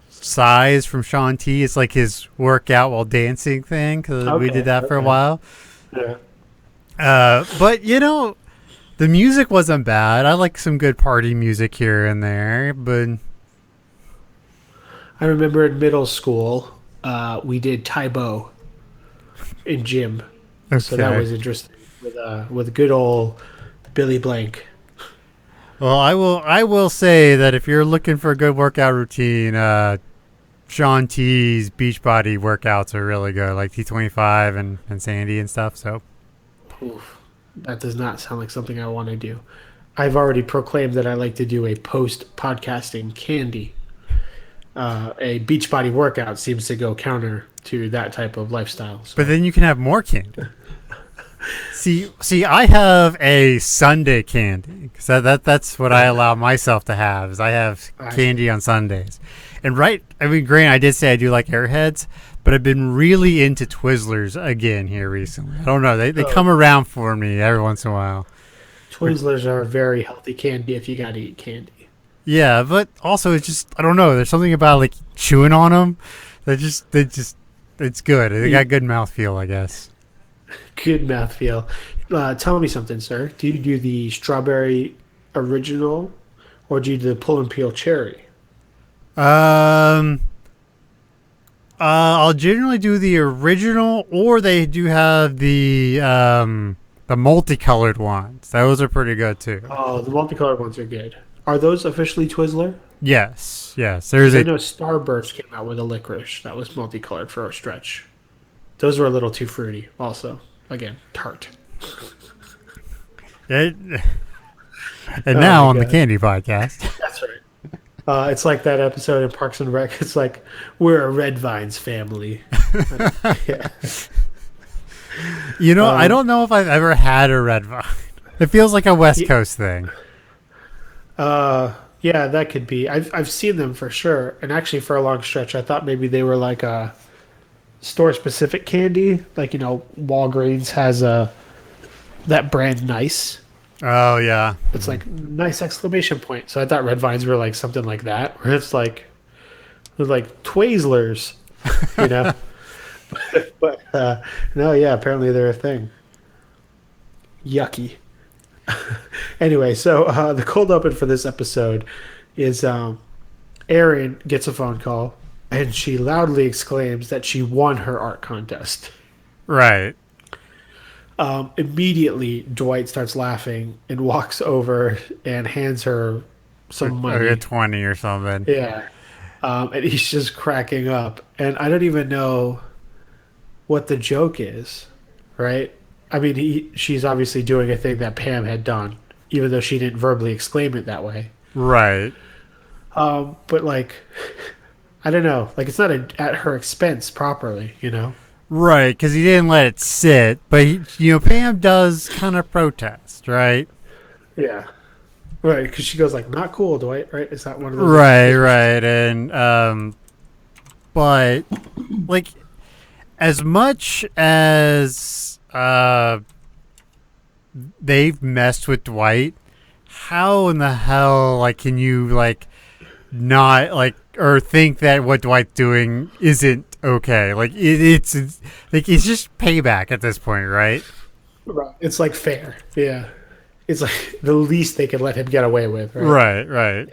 Size from Shaun T. It's like his workout while dancing thing, because we did that for a while. Yeah. But, the music wasn't bad. I like some good party music here and there, but... I remember in middle school, we did Taebo in gym. Okay. So that was interesting with good old Billy Blank. Well, I will say that if you're looking for a good workout routine, Shaun T's Beachbody workouts are really good, like T25 and Sandy and stuff. So, Oof, that does not sound like something I want to do. I've already proclaimed that I like to do a post-podcasting candy. A Beachbody workout seems to go counter to that type of lifestyle. So. But then you can have more candy. See, I have a Sunday candy, because that's what I allow myself to have. Is I have candy on Sundays, and granted, I did say I do like Airheads, but I've been really into Twizzlers again here recently. I don't know, they come around for me every once in a while. Twizzlers are a very healthy candy if you gotta eat candy. Yeah, but also it's just, I don't know. There's something about like chewing on them. It's good. They got good mouthfeel, I guess. Good mouthfeel. Tell me something, sir. Do you do the strawberry original, or do you do the pull and peel cherry? I'll generally do the original, or they do have the multicolored ones. Those are pretty good too. Oh, the multicolored ones are good. Are those officially Twizzler? Yes. I know Starburst came out with a licorice that was multicolored for a stretch. Those were a little too fruity. Also, again, tart. And Oh now my on the God. Candy Podcast. That's right. It's like that episode in Parks and Rec. It's like, we're a Red Vines family. Yeah. You know, I don't know if I've ever had a red vine. It feels like a West Coast thing. Yeah, that could be. I've seen them for sure. And actually, for a long stretch, I thought maybe they were like a store-specific candy. Like, Walgreens has that brand Nice. Oh, yeah. It's like nice exclamation point. So I thought Red Vines were like something like that, where it's like they're like Twizzlers, but no, yeah, apparently they're a thing. Yucky. Anyway, so the cold open for this episode is Erin gets a phone call and she loudly exclaims that she won her art contest. Right. Immediately, Dwight starts laughing and walks over and hands her some money. Like a 20 or something. Yeah. And he's just cracking up. And I don't even know what the joke is, right? I mean, she's obviously doing a thing that Pam had done, even though she didn't verbally exclaim it that way. Right. But, like, I don't know. Like, it's not at her expense properly, Right, because he didn't let it sit. But, Pam does kind of protest, right? Yeah. Right, because she goes like, not cool, Dwight, right? Is that one of those? Right. And, but, like, as much as they've messed with Dwight, how in the hell, like, can you, like, not, like, or think that what Dwight's doing isn't okay? Like, it's like, it's just payback at this point, right? Right. It's like fair. Yeah. It's like the least they could let him get away with. Right. Right.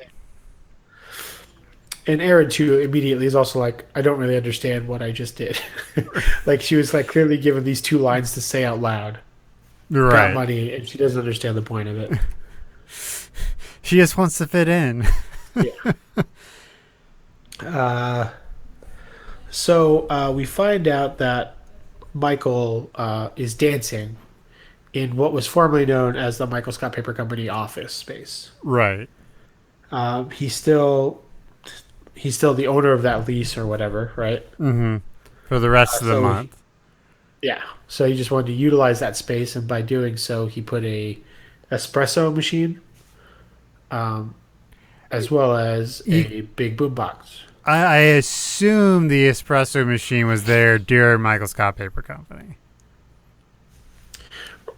And Erin, too, immediately is also like, I don't really understand what I just did. Like, she was like clearly given these 2 lines to say out loud. Got Right. money, and she doesn't understand the point of it. She just wants to fit in. Yeah. So we find out that Michael is dancing in what was formerly known as the Michael Scott Paper Company office space. Right. He's still the owner of that lease or whatever, right? Mm-hmm. For the rest of the month. Yeah. So he just wanted to utilize that space, and by doing so, he put a espresso machine, as well as a big boombox. I assume the espresso machine was there during Michael Scott Paper Company.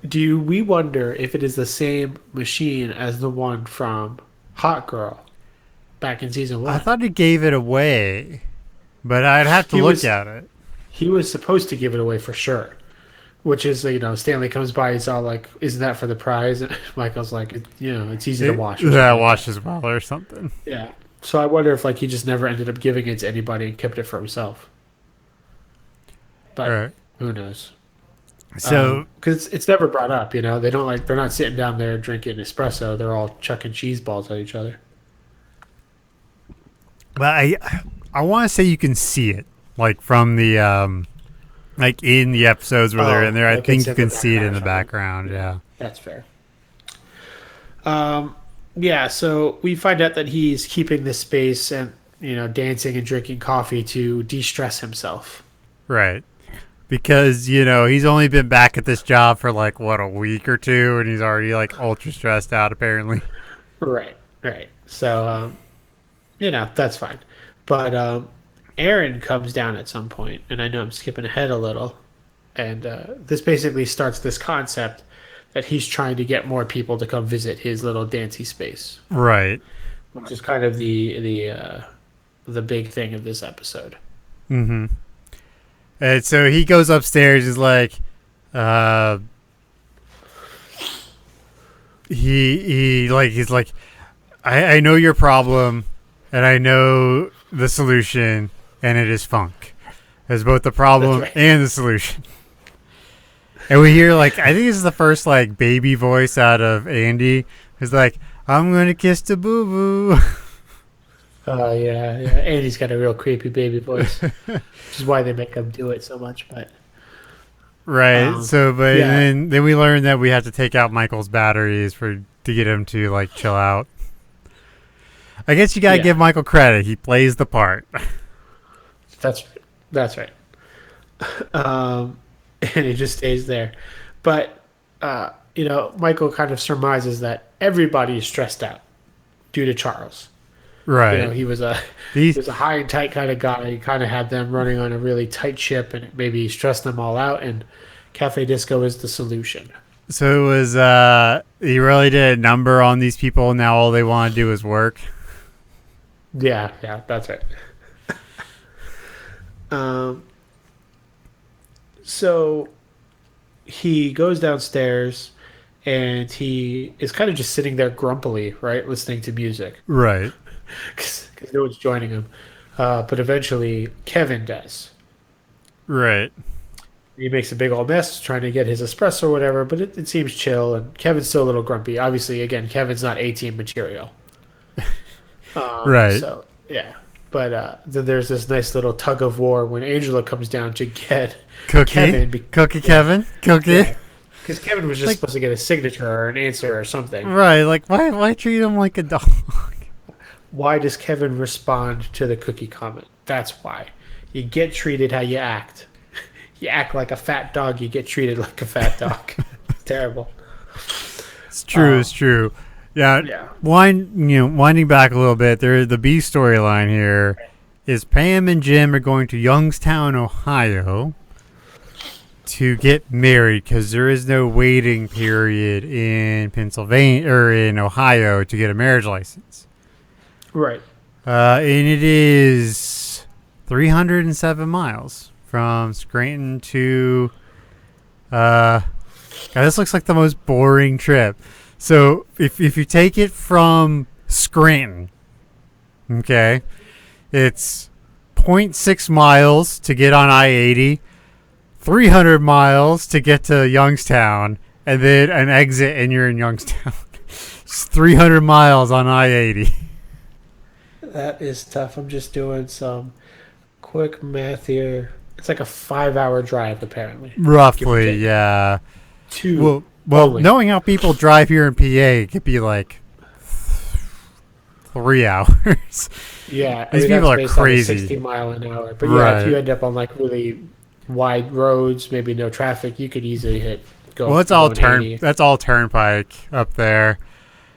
Do we wonder if it is the same machine as the one from Hot Girl back in season 1? I thought he gave it away, but I'd have to look at it. He was supposed to give it away for sure. Which is, Stanley comes by, he's all like, isn't that for the prize? And Michael's like, it's easy to wash. Yeah, wash as well or something. Yeah. So I wonder if, like, he just never ended up giving it to anybody and kept it for himself. But Right. who knows? So, because it's never brought up, they don't they're not sitting down there drinking espresso. They're all chucking cheese balls at each other. but I want to say you can see it, like from the like in the episodes where they're in there. I like think it's you in the can see it in the background. background. Yeah. That's fair. Yeah, so we find out that he's keeping this space and, dancing and drinking coffee to de-stress himself. Right. Because, he's only been back at this job for like, a week or two, and he's already like ultra stressed out apparently. Right. So, that's fine. But Aaron comes down at some point, and I know I'm skipping ahead a little. And this basically starts this concept that he's trying to get more people to come visit his little dancey space. Right. Which is kind of the big thing of this episode. Mm-hmm. And so he goes upstairs, is like, he's like, I know your problem, and I know the solution, and it is funk. There's both the problem That's right. and the solution. And we hear, like, I think this is the first, like, baby voice out of Andy. It's like, I'm going to kiss the boo-boo. Oh, yeah. Andy's got a real creepy baby voice, which is why they make him do it so much. But Right. But yeah. then we learned that we had to take out Michael's batteries to get him to like chill out. I guess you gotta give Michael credit. He plays the part. That's right. And he just stays there. But Michael kind of surmises that everybody is stressed out due to Charles. Right. He was a high and tight kind of guy. He kind of had them running on a really tight ship, and maybe stressed them all out. And Cafe Disco is the solution. So it was he really did a number on these people. Now all they want to do is work. Yeah, that's right. So he goes downstairs, and he is kind of just sitting there grumpily, right, listening to music. Right. Because no one's joining him. But eventually, Kevin does. Right. He makes a big old mess trying to get his espresso or whatever, but it seems chill, and Kevin's still a little grumpy. Obviously, again, Kevin's not A-team material. Right. So, yeah. But then there's this nice little tug of war when Angela comes down to get Kevin. Kevin? Cookie? Because Kevin was just supposed to get a signature or an answer or something. Right. Like, why treat him like a dog? Why does Kevin respond to the cookie comment? That's why. You get treated how you act. You act like a fat dog, you get treated like a fat dog. It's terrible. It's true. It's true. Yeah. Winding back a little bit, the B storyline here is Pam and Jim are going to Youngstown, Ohio, to get married because there is no waiting period in Pennsylvania or in Ohio to get a marriage license. Right. And it is 307 miles from Scranton to. God, this looks like the most boring trip. So if you take it from Scranton, okay, it's 0.6 miles to get on I-80, 300 miles to get to Youngstown, and then an exit and you're in Youngstown. It's 300 miles on I-80. That is tough. I'm just doing some quick math here. It's like a 5-hour drive, apparently. Roughly, yeah. Well, knowing how people drive here in PA, it could be like 3 hours. Yeah, these people are crazy. 60 mile an hour. But yeah, if you end up on like really wide roads, maybe no traffic, you could easily hit. That's all turnpike up there.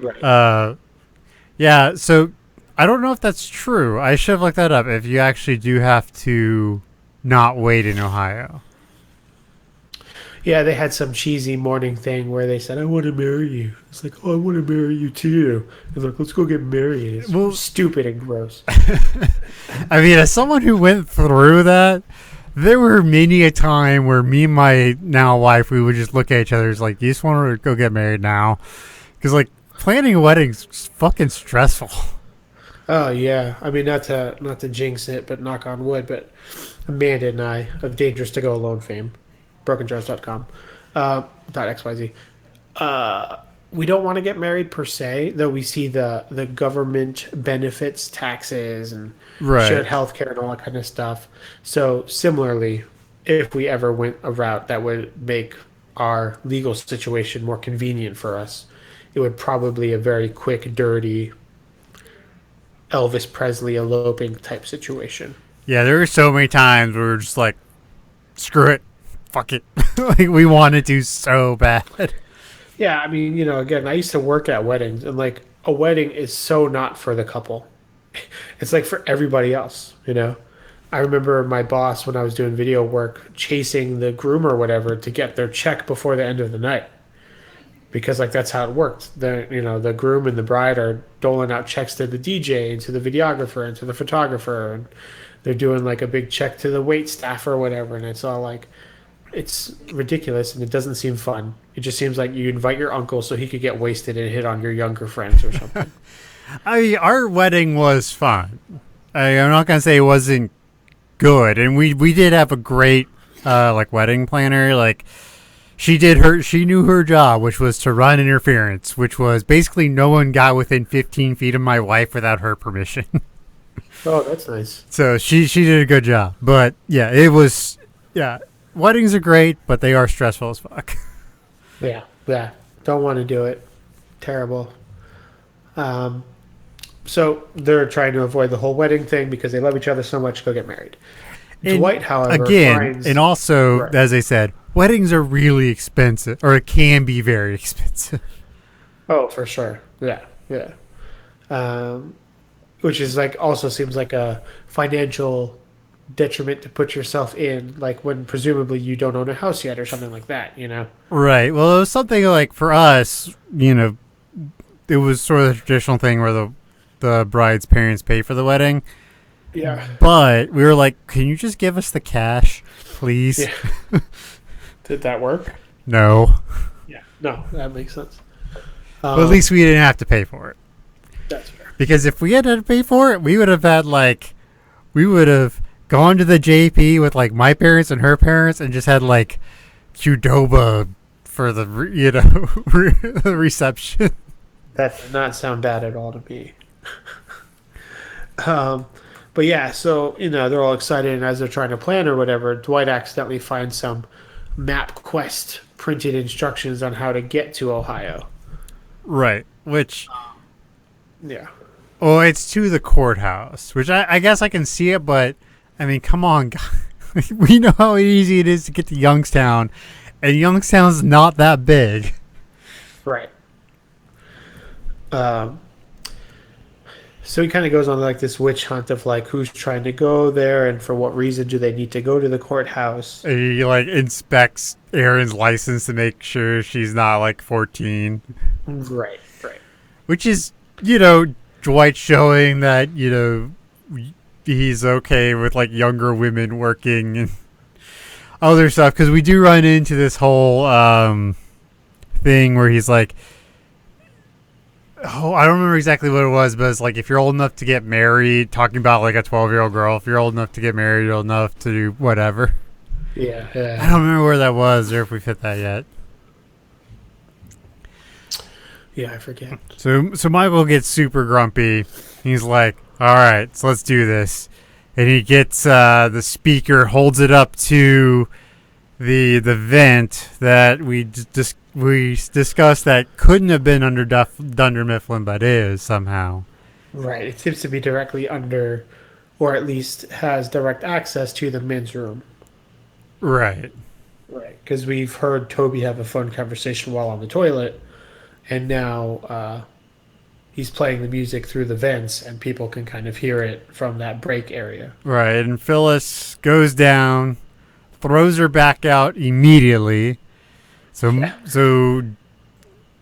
Right. Yeah. So I don't know if that's true. I should have looked that up. If you actually do have to not wait in Ohio. Yeah, they had some cheesy morning thing where they said, "I want to marry you." It's like, "Oh, I want to marry you too." It's like, "Let's go get married." It's stupid and gross. I mean, as someone who went through that, there were many a time where me and my now wife, we would just look at each other as like, "You just want to go get married now?" Because like planning a wedding's fucking stressful. Oh yeah, I mean not to jinx it, but knock on wood. But Amanda and I of Dangerous to Go Alone fame. BrokenJars.com, .xyz. We don't want to get married per se, though we see the government benefits, taxes, and shared health care and all that kind of stuff. So similarly, if we ever went a route that would make our legal situation more convenient for us, it would probably a very quick, dirty Elvis Presley eloping type situation. Yeah, there were so many times where we were just like, screw it. Fuck it. Like, we wanted to so bad. Yeah, I mean, again, I used to work at weddings, and like a wedding is so not for the couple. It's like for everybody else, I remember my boss when I was doing video work chasing the groom or whatever to get their check before the end of the night. Because like that's how it worked. The groom and the bride are doling out checks to the DJ and to the videographer and to the photographer, and they're doing like a big check to the wait staff or whatever, and it's all like it's ridiculous and it doesn't seem fun. It just seems like you invite your uncle so he could get wasted and hit on your younger friends or something. I mean, our wedding was fun. I'm not gonna say it wasn't good, and we did have a great like wedding planner. Like she knew her job, which was to run interference, which was basically no one got within 15 feet of my wife without her permission. Oh, that's nice. So she did a good job, but yeah, it was weddings are great, but they are stressful as fuck. Yeah. Don't want to do it. Terrible. So they're trying to avoid the whole wedding thing because they love each other so much. Go get married. Dwight, however, finds, and also, right. as I said, weddings are really expensive, or it can be very expensive. Oh, for sure. Yeah. Which is like also seems like a financial detriment to put yourself in, like when presumably you don't own a house yet or something like that, you know? Right. Well, it was something like for us, it was sort of the traditional thing where the bride's parents pay for the wedding. Yeah. But we were like, can you just give us the cash, please? Yeah. Did that work? No. Yeah. No, that makes sense. But at least we didn't have to pay for it. That's fair. Because if we had to pay for it, we would have gone to the JP with like my parents and her parents and just had like Qdoba for the the reception. That did not sound bad at all to me. But yeah, so they're all excited, and as they're trying to plan or whatever, Dwight accidentally finds some MapQuest printed instructions on how to get to Ohio. Right. Which, yeah. Oh, it's to the courthouse, which I guess I can see it, but I mean, come on, guys. We know how easy it is to get to Youngstown, and Youngstown's not that big. Right. So he kind of goes on like this witch hunt of like who's trying to go there and for what reason do they need to go to the courthouse. And he like inspects Erin's license to make sure she's not like 14. Right. Which is, Dwight showing that, he's okay with like younger women working and other stuff. Because we do run into this whole thing where he's like, I don't remember exactly what it was, but it's like if you're old enough to get married, talking about like a 12-year-old girl, if you're old enough to get married, you're old enough to do whatever. Yeah. I don't remember where that was or if we've hit that yet. Yeah, I forget. So Michael gets super grumpy. He's like, all right, so let's do this. And he gets the speaker, holds it up to the vent that we discussed that couldn't have been under Dunder Mifflin, but is somehow. Right. It seems to be directly under, or at least has direct access to the men's room. Right. Right. Because we've heard Toby have a phone conversation while on the toilet, and now he's playing the music through the vents, and people can kind of hear it from that break area. Right. And Phyllis goes down, throws her back out immediately. So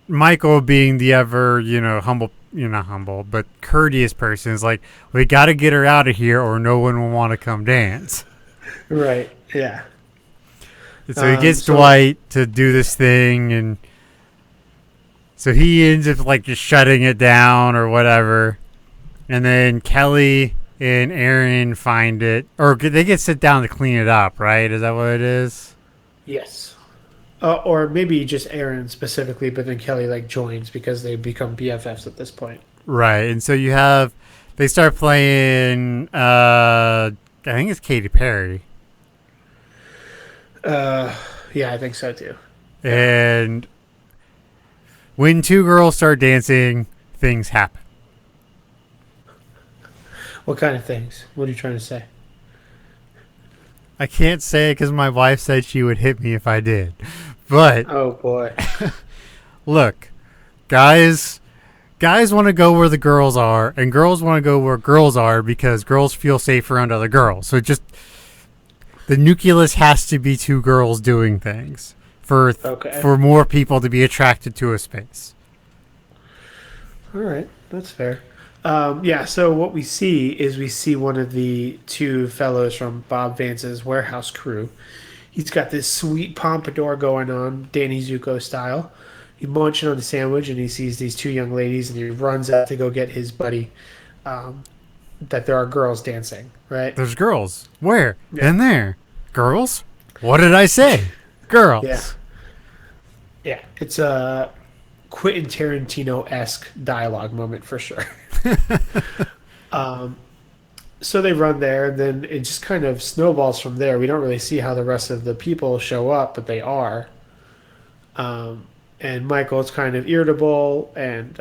Michael, being the ever, humble, not humble, but courteous person, is like, we got to get her out of here or no one will want to come dance. Right, yeah. And so he gets Dwight to do this thing, and so he ends up like just shutting it down or whatever. And then Kelly and Erin find it, or they get sit down to clean it up, right? Is that what it is? Yes. Or maybe just Erin specifically, but then Kelly like joins because they become BFFs at this point. Right, and so they start playing, I think it's Katy Perry. Yeah, I think so too. And when two girls start dancing, things happen. What kind of things? What are you trying to say? I can't say it because my wife said she would hit me if I did. But oh boy, look, guys want to go where the girls are, and girls want to go where girls are because girls feel safe around other girls. So just the nucleus has to be two girls doing things for more people to be attracted to a space. All right, that's fair. Yeah, so what we see one of the two fellows from Bob Vance's warehouse crew. He's got this sweet pompadour going on, Danny Zuko style. He's munching on a sandwich, and he sees these two young ladies, and he runs out to go get his buddy, that there are girls dancing, right? There's girls. Where? Yeah. In there. Girls? What did I say? Girls. Yeah. It's a Quentin Tarantino-esque dialogue moment for sure. So they run there, and then it just kind of snowballs from there. We don't really see how the rest of the people show up, but they are. And Michael's kind of irritable, and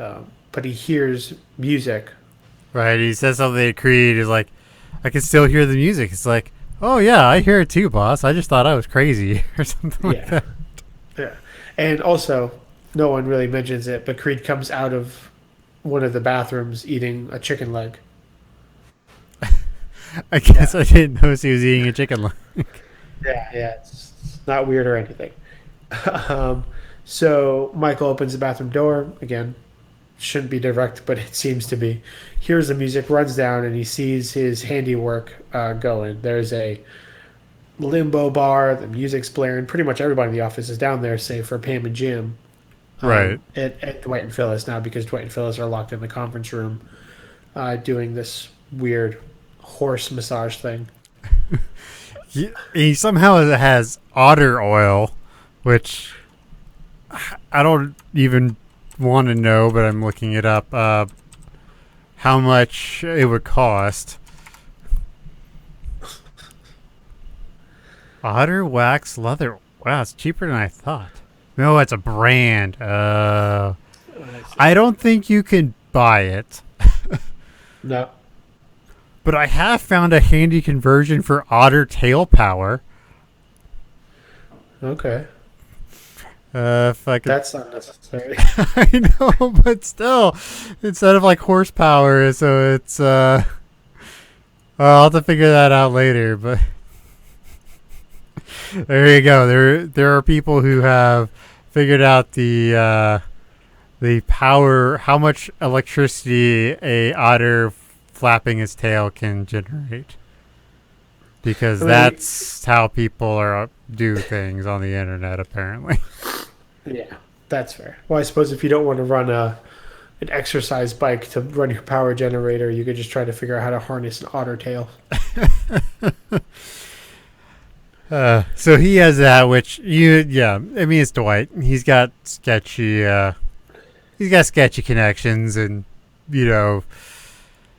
but he hears music. Right. He says something to Creed. He's like, I can still hear the music. It's like, oh, yeah, I hear it too, boss. I just thought I was crazy or something like that. Yeah. And also, no one really mentions it, but Creed comes out of one of the bathrooms eating a chicken leg. I guess I didn't notice he was eating a chicken leg. Yeah. It's not weird or anything. So Michael opens the bathroom door. Again, shouldn't be direct, but it seems to be. Hears the music, runs down, and he sees his handiwork going. There's a limbo bar. The music's blaring. Pretty much everybody in the office is down there, save for Pam and Jim. Right. At Dwight and Phyllis now, because Dwight and Phyllis are locked in the conference room doing this weird horse massage thing. He somehow has otter oil, which I don't even want to know, but I'm looking it up. How much it would cost. Otter wax leather. Wow, it's cheaper than I thought. No, it's a brand. I don't think you can buy it. No. But I have found a handy conversion for otter tail power. Okay. If I could... That's not necessary. I know, but still, instead of like horsepower, so it's I'll have to figure that out later. But there you go. There are people who have figured out the power, how much electricity a otter flapping his tail can generate. Because that's how people do things on the internet, apparently. Yeah, that's fair. Well, I suppose if you don't want to run an exercise bike to run your power generator, you could just try to figure out how to harness an otter tail. So he has that, which I mean, it's Dwight. He's got sketchy connections, and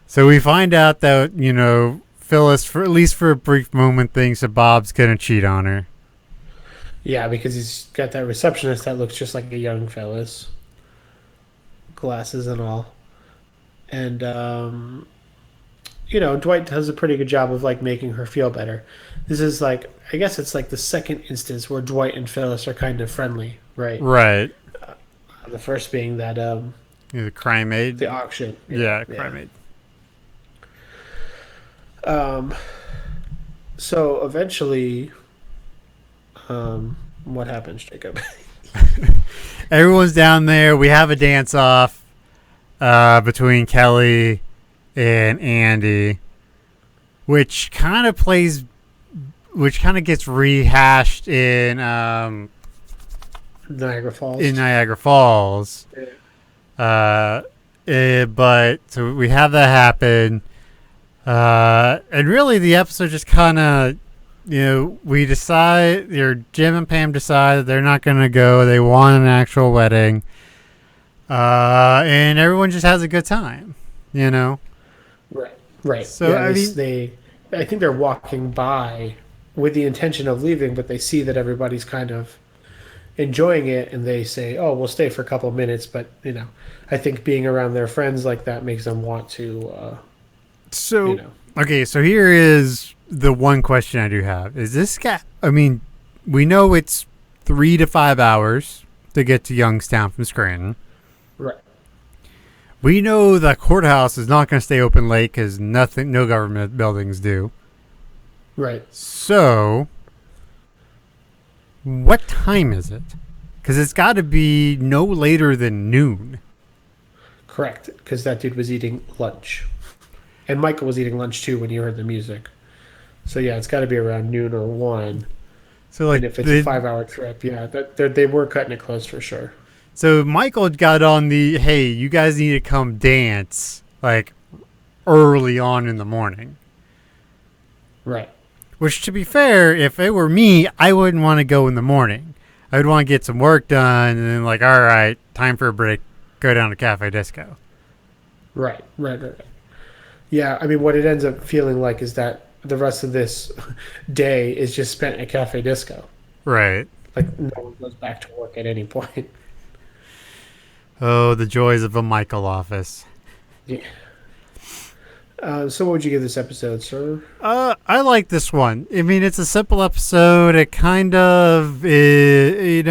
so we find out that Phyllis, at least for a brief moment, thinks that Bob's gonna cheat on her. Yeah, because he's got that receptionist that looks just like a young Phyllis, glasses and all, and Dwight does a pretty good job of making her feel better. This is I guess it's the second instance where Dwight and Phyllis are kind of friendly, right? Right. The first being that the crime aid, the auction. Yeah, crime aid. So eventually, what happens, Jacob? Everyone's down there. We have a dance off between Kelly and Andy, which kind of gets rehashed in Niagara Falls. But so we have that happen, and really the episode just kind of, we decide, Jim and Pam decide that they're not going to go. They want an actual wedding, and everyone just has a good time, Right. So yeah, I think they're walking by with the intention of leaving, but they see that everybody's kind of enjoying it, and they say, "Oh, we'll stay for a couple of minutes." But I think being around their friends like that makes them want to. Okay, so here is the one question I do have: is this guy? I mean, we know it's 3 to 5 hours to get to Youngstown from Scranton. Right. We know the courthouse is not going to stay open late because no government buildings do. Right. So, what time is it? Because it's got to be no later than noon. Correct, because that dude was eating lunch. And Michael was eating lunch too when he heard the music. So yeah, it's got to be around noon or 1. So and if it's a 5-hour trip, yeah, they were cutting it close for sure. So Michael got on the, hey, you guys need to come dance early on in the morning. Right. Which, to be fair, if it were me, I wouldn't want to go in the morning. I would want to get some work done and then all right, time for a break, go down to Cafe Disco. Right. Yeah, I mean, what it ends up feeling like is that the rest of this day is just spent at Cafe Disco. Right. Like, no one goes back to work at any point. Oh, the joys of a Michael office. Yeah. So what would you give this episode, sir? I like this one. I mean, it's a simple episode. It kind of, it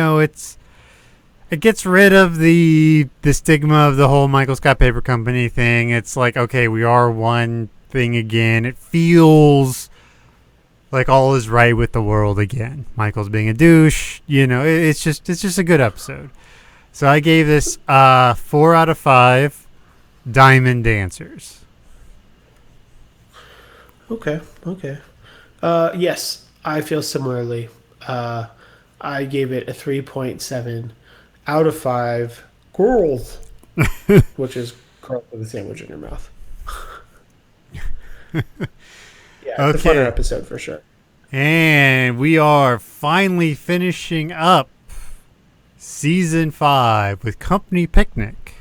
gets rid of the stigma of the whole Michael Scott Paper Company thing. It's like, okay, we are one thing again. It feels like all is right with the world again. Michael's being a douche. It's just a good episode. So I gave this 4 out of 5 Diamond Dancers. Okay. Yes, I feel similarly. I gave it a 3.7 out of 5 girls, which is girls with a sandwich in your mouth. Yeah, it's a funner episode for sure. And we are finally finishing up Season 5 with Company Picnic.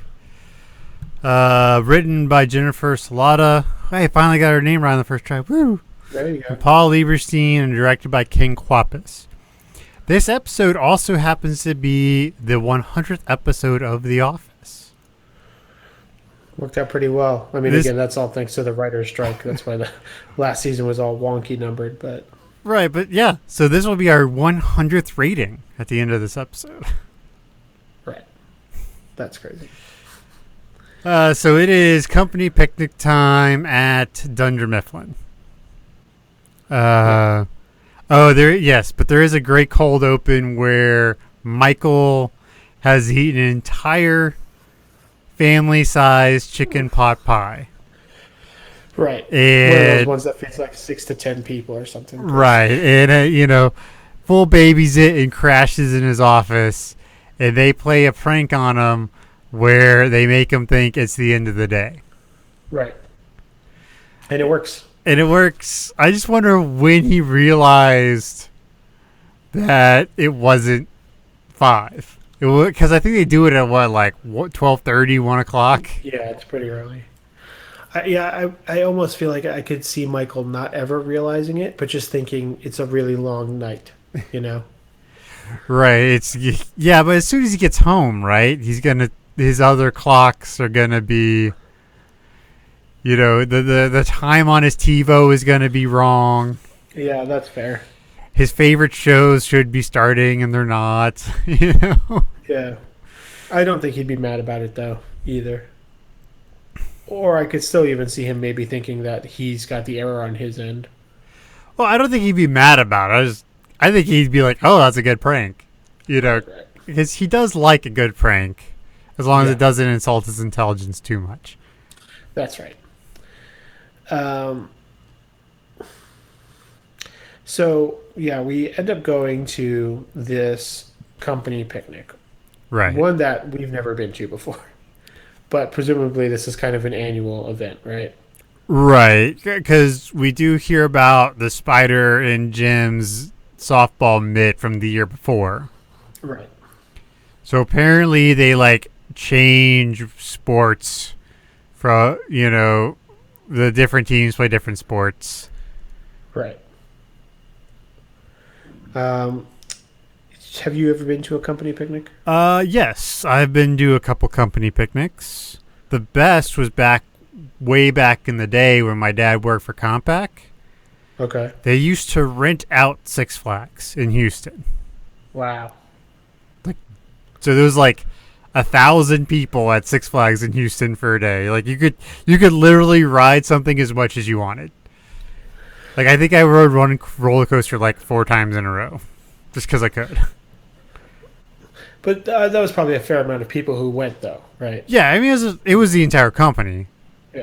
Written by Jennifer Salata. I finally got her name right on the first try. Woo! There you go. And Paul Lieberstein, and directed by King Kwapis. This episode also happens to be the 100th episode of The Office. Worked out pretty well. I mean, again, that's all thanks to the writer's strike. That's why the last season was all wonky numbered. But right, but yeah. So this will be our 100th rating at the end of this episode. Right. That's crazy. So it is company picnic time at Dunder Mifflin. But there is a great cold open where Michael has eaten an entire family-sized chicken pot pie. Right. And, one of those ones that feeds like 6 to 10 people or something. Right. And, full babies it and crashes in his office. And they play a prank on him where they make him think it's the end of the day. Right. And it works. I just wonder when he realized that it wasn't 5. Because I think they do it at 12:30, 1 o'clock? Yeah, it's pretty early. I almost feel like I could see Michael not ever realizing it, but just thinking it's a really long night, Right. But as soon as he gets home, right, his other clocks are gonna be, the time on his TiVo is gonna be wrong. Yeah, that's fair. His favorite shows should be starting and they're not. Yeah, I don't think he'd be mad about it though either. Or I could still even see him maybe thinking that he's got the error on his end. Well, I don't think he'd be mad about it. I think he'd be like, "Oh, that's a good prank," because he does like a good prank, as long as it doesn't insult his intelligence too much. That's right. So we end up going to this company picnic, right? One that we've never been to before, but presumably this is kind of an annual event, right? Right, because we do hear about the spider in Jim's softball mitt from the year before. Right. So apparently they change sports for, the different teams play different sports. Right. Have you ever been to a company picnic? Yes, I've been to a couple company picnics. The best was way back in the day when my dad worked for Compaq. Okay. They used to rent out Six Flags in Houston. Wow. So there was 1,000 people at Six Flags in Houston for a day. You could literally ride something as much as you wanted. I think I rode one roller coaster 4 times in a row, just because I could. But that was probably a fair amount of people who went, though, right? Yeah, I mean it was the entire company,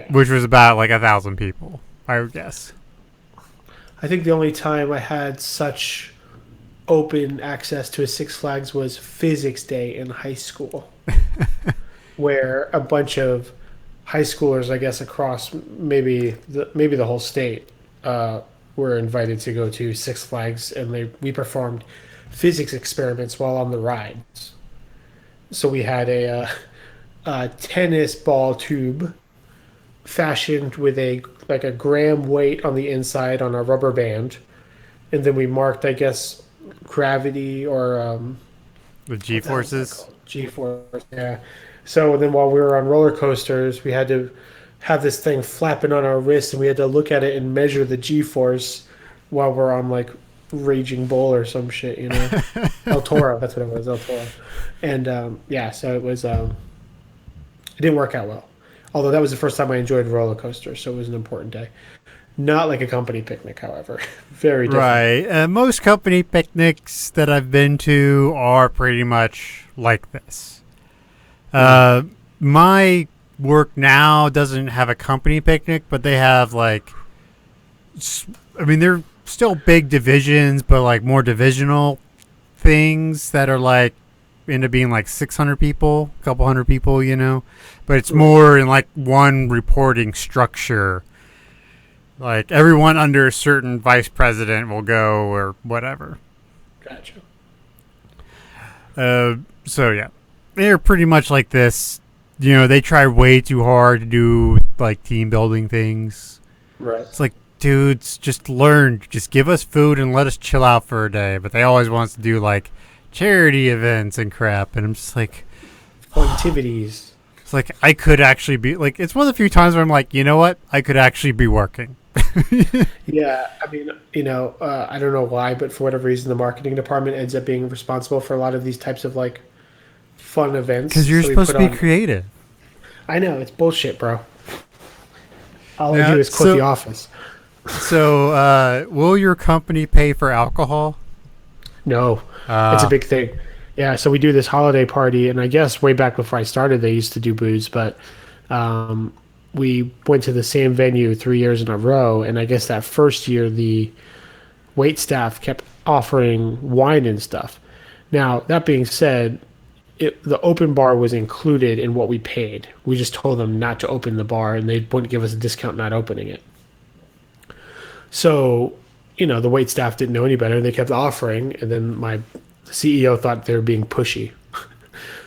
which was about 1,000 people, I would guess. I think the only time I had such open access to a Six Flags was Physics Day in high school, where a bunch of high schoolers, I guess, across maybe the whole state, were invited to go to Six Flags, and we performed physics experiments while on the rides. So we had a tennis ball tube fashioned with a gram weight on the inside on a rubber band, and then we marked, I guess, gravity or The G forces. G-force. Yeah. So then while we were on roller coasters, we had to have this thing flapping on our wrist, and we had to look at it and measure the G-force while we're on like Raging Bull or some shit, you know. El Toro, that's what it was, El Toro. And yeah, so it was it didn't work out well. Although that was the first time I enjoyed roller coasters, so it was an important day. Not like a company picnic, however. Very different. Right. Most company picnics that I've been to are pretty much like this. My work now doesn't have a company picnic, but they have like, I mean, they're still big divisions, but like more divisional things that are like end up being like 600 people, a couple hundred people, you know, but it's more in like one reporting structure. Like everyone under a certain vice president will go or whatever. Gotcha. So yeah, they're pretty much like this. You know, they try way too hard to do like team building things. Right. It's like, dudes, just learn. Just give us food and let us chill out for a day. But they always want us to do like charity events and crap. And I'm just like, activities. It's like I could actually be like. It's one of the few times where I'm like, you know what? I could actually be working. Yeah, I mean, you know, I don't know why, but for whatever reason, the marketing department ends up being responsible for a lot of these types of like fun events. Because you're supposed to be creative. I know, it's bullshit, bro. All I do is quit The Office. So, will your company pay for alcohol? No, it's a big thing. Yeah, so we do this holiday party, and I guess way back before I started, they used to do booze, but we went to the same venue 3 years in a row, and I guess that first year the wait staff kept offering wine and stuff. Now, that being said, the open bar was included in what we paid. We just told them not to open the bar, and they wouldn't give us a discount not opening it. So, you know, the wait staff didn't know any better. They kept offering, and then my CEO thought they were being pushy.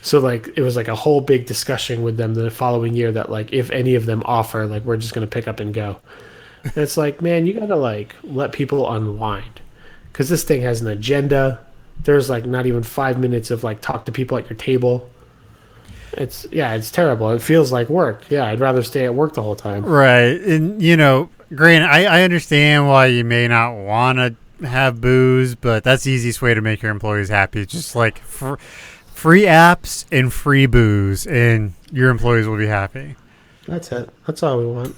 So, like, it was like a whole big discussion with them the following year that, like, if any of them offer, like, we're just going to pick up and go. And it's like, man, you got to, like, let people unwind. Because this thing has an agenda. There's, like, not even 5 minutes of, like, talk to people at your table. It's terrible. It feels like work. Yeah, I'd rather stay at work the whole time. Right. And, you know, granted, I understand why you may not want to have booze, but that's the easiest way to make your employees happy. It's just, like, free apps and free booze, and your employees will be happy. That's it. That's all we want.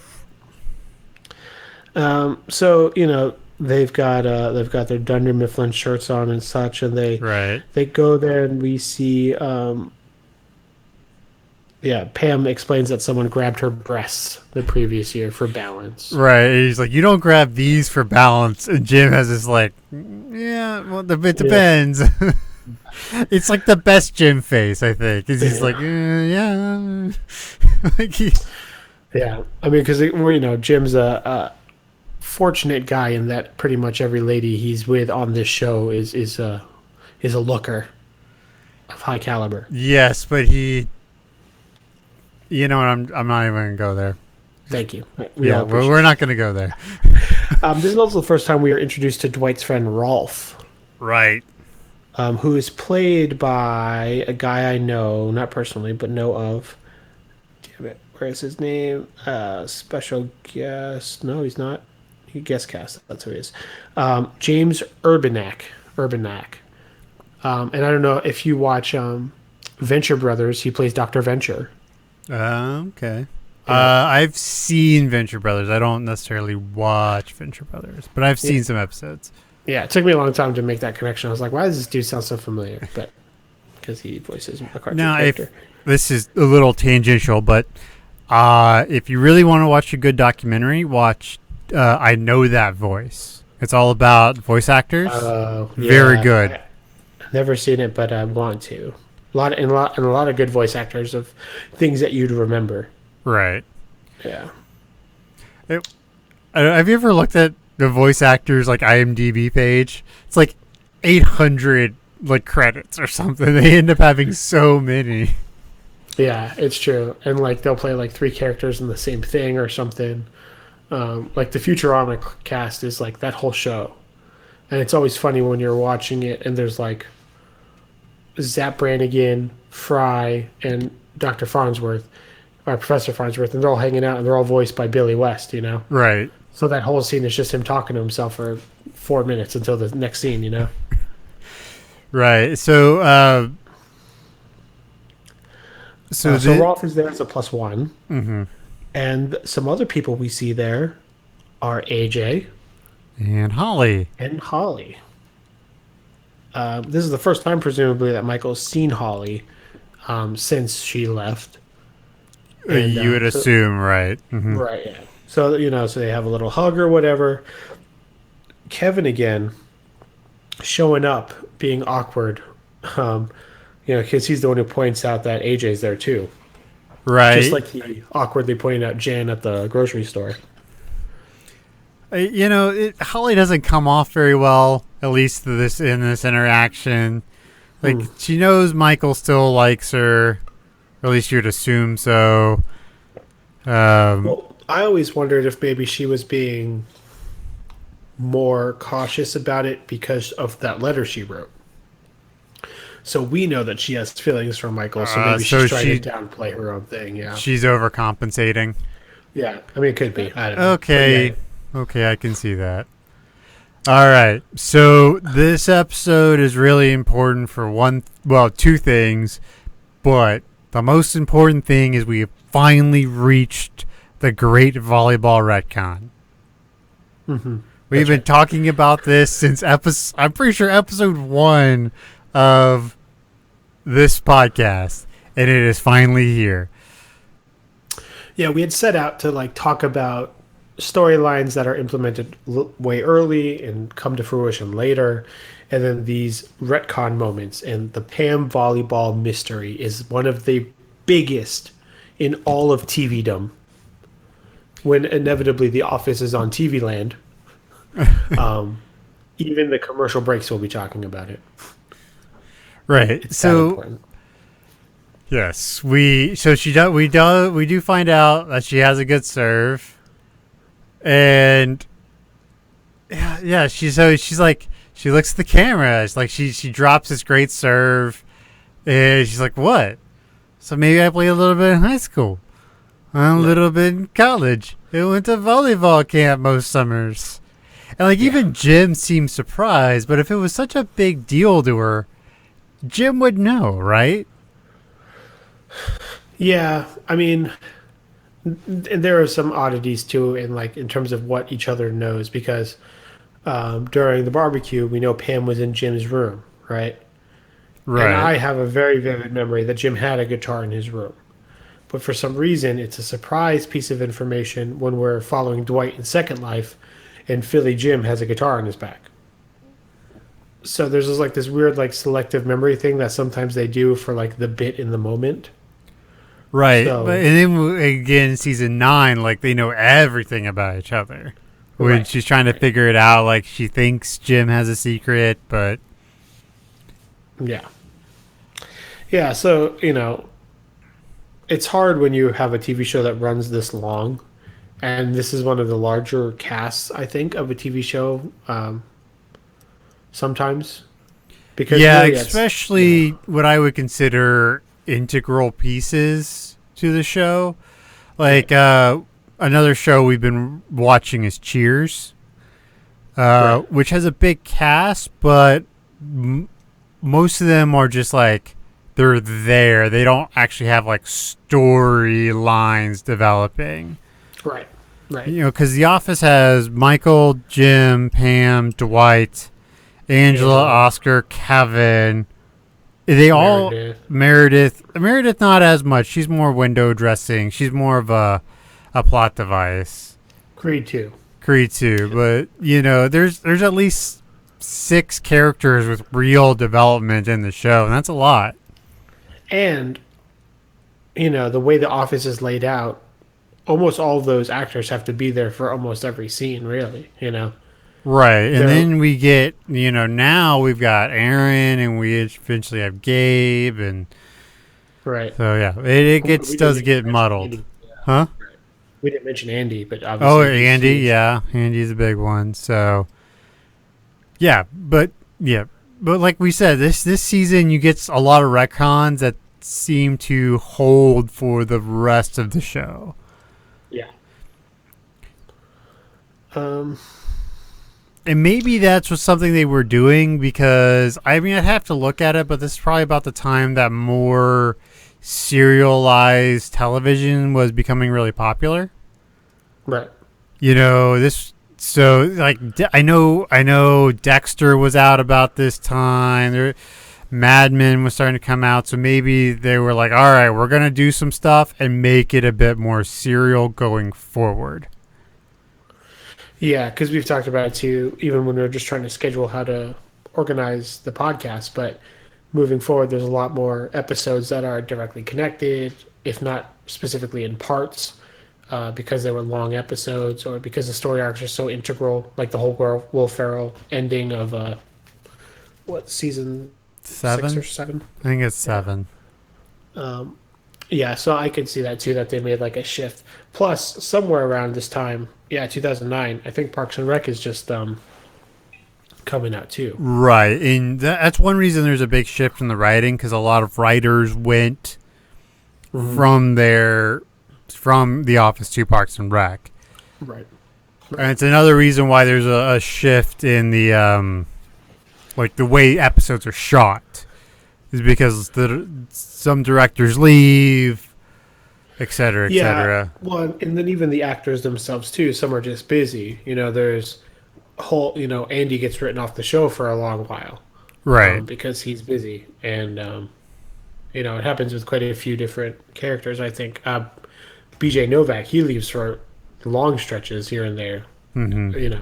So, you know, they've got their Dunder Mifflin shirts on and such, and they go there, and we see Pam explains that someone grabbed her breasts the previous year for balance. Right. He's like, you don't grab these for balance, and Jim has this like, yeah, well, it depends. Yeah. It's like the best Jim face, I think. He's like, yeah. Yeah. I mean, because, you know, Jim's a fortunate guy in that pretty much every lady he's with on this show is a looker of high caliber. Yes, but he, you know what, I'm not even going to go there. Thank you. We're not going to go there. This is also the first time we are introduced to Dwight's friend Rolf. Right. Who is played by a guy I know, not personally, but know of. Damn it. Where is his name? Special guest. No, he's not. He guest cast. That's who he is. James Urbanek. And I don't know if you watch Venture Brothers. He plays Dr. Venture. Okay. I've seen Venture Brothers. I don't necessarily watch Venture Brothers, but I've seen some episodes. Yeah, it took me a long time to make that connection. I was like, why does this dude sound so familiar? But because he voices a cartoon character. This is a little tangential, but if you really want to watch a good documentary, watch I Know That Voice. It's all about voice actors. Very good. I've never seen it, but I want to. A lot of good voice actors of things that you'd remember. Right. Yeah. Have you ever looked at the voice actors like IMDb page? It's like 800 like credits or something. They end up having so many. Yeah, it's true. And like they'll play like three characters in the same thing or something. Like the Futurama cast is like that whole show. And it's always funny when you're watching it and there's like Zap Brannigan, Fry, and Dr. Farnsworth, or Professor Farnsworth, and they're all hanging out and they're all voiced by Billy West, you know? Right. So that whole scene is just him talking to himself for 4 minutes until the next scene, you know? Right. So, So Rolf is there as a +1. Mm-hmm. And some other people we see there are AJ and Holly. and Holly. This is the first time, presumably, that Michael's seen Holly since she left. And, You would assume, right? Mm-hmm. Right, yeah. So, so they have a little hug or whatever. Kevin, again, showing up, being awkward, because he's the one who points out that AJ's there, too. Right. Just like he awkwardly pointed out Jan at the grocery store. Holly doesn't come off very well, at least in this interaction. Like, she knows Michael still likes her, or at least you'd assume so. Well, I always wondered if maybe she was being more cautious about it because of that letter she wrote. So we know that she has feelings for Michael, so maybe she's trying to downplay her own thing. Yeah, she's overcompensating. Yeah, I mean, it could be. I don't know. Okay, okay, I can see that. All right, so this episode is really important for two things, but the most important thing is we have finally reached the great volleyball retcon. Mm-hmm. We've been talking about this since I'm pretty sure episode 1 of this podcast, and it is finally here. Yeah, we had set out to talk about storylines that are implemented way early and come to fruition later, and then these retcon moments. And the Pam volleyball mystery is one of the biggest in all of TVdom. When inevitably The Office is on TV land, even the commercial breaks will be talking about it. Right. It's so important. Yes, we do find out that she has a good serve, and yeah, she's like, she looks at the camera. It's like she drops this great serve, and she's like, "What?" So maybe I play a little bit in high school, a little bit in college. I went to volleyball camp most summers, and even Jim seemed surprised. But if it was such a big deal to her, Jim would know, right? Yeah, I mean, there are some oddities too, in terms of what each other knows, because during the barbecue, we know Pam was in Jim's room, right? Right. And I have a very vivid memory that Jim had a guitar in his room, but for some reason, it's a surprise piece of information when we're following Dwight in Second Life, and Philly Jim has a guitar in his back. So there's this weird selective memory thing that sometimes they do for the bit in the moment. Right. So, And then again, in season 9, they know everything about each other. When she's trying to figure it out, she thinks Jim has a secret, but yeah. Yeah, so, it's hard when you have a TV show that runs this long, and this is one of the larger casts, I think, of a TV show. Sometimes, because really especially what I would consider integral pieces to the show. Another show we've been watching is Cheers, which has a big cast, but most of them are just they're there. They don't actually have storylines developing. Right. Because The Office has Michael, Jim, Pam, Dwight, Angela, Oscar, Kevin. They all Meredith not as much. She's more window dressing. She's more of a plot device. Creed 2. But there's at least 6 characters with real development in the show, and that's a lot. And the way The Office is laid out, almost all of those actors have to be there for almost every scene, really. Right, and then we get, now we've got Aaron, and we eventually have Gabe, and Right. So yeah, it We gets didn't does even get mention muddled, Andy. huh? We didn't mention Andy, but obviously. Oh, he's Andy, huge. yeah, Andy's a big one. So yeah, but like we said, this season you get a lot of retcons that seem to hold for the rest of the show. Yeah. And maybe that's was something they were doing because I mean I'd have to look at it, but this is probably about the time that more serialized television was becoming really popular. Right. You know, this so like I know Dexter was out about this time. Mad Men was starting to come out, so maybe they were like, "All right, we're going to do some stuff and make it a bit more serial going forward." Yeah, because we've talked about it too, even when we were just trying to schedule how to organize the podcast. But moving forward, there's a lot more episodes that are directly connected, if not specifically in parts, because they were long episodes or because the story arcs are so integral, like the whole Will Ferrell ending of season 7? 6 or 7? I think it's 7. Yeah, so I could see that too, that they made like a shift. Plus, somewhere around this time, 2009, I think Parks and Rec is just coming out too. Right, and that's one reason there's a big shift in the writing because a lot of writers went from The Office to Parks and Rec. Right. And it's another reason why there's a shift in the like the way episodes are shot is because some directors leave, et cetera, et cetera. Well, and then even the actors themselves too. Some are just busy. There's Andy gets written off the show for a long while, Right. because he's busy, and it happens with quite a few different characters. I think BJ Novak, he leaves for long stretches here and there. Mm-hmm.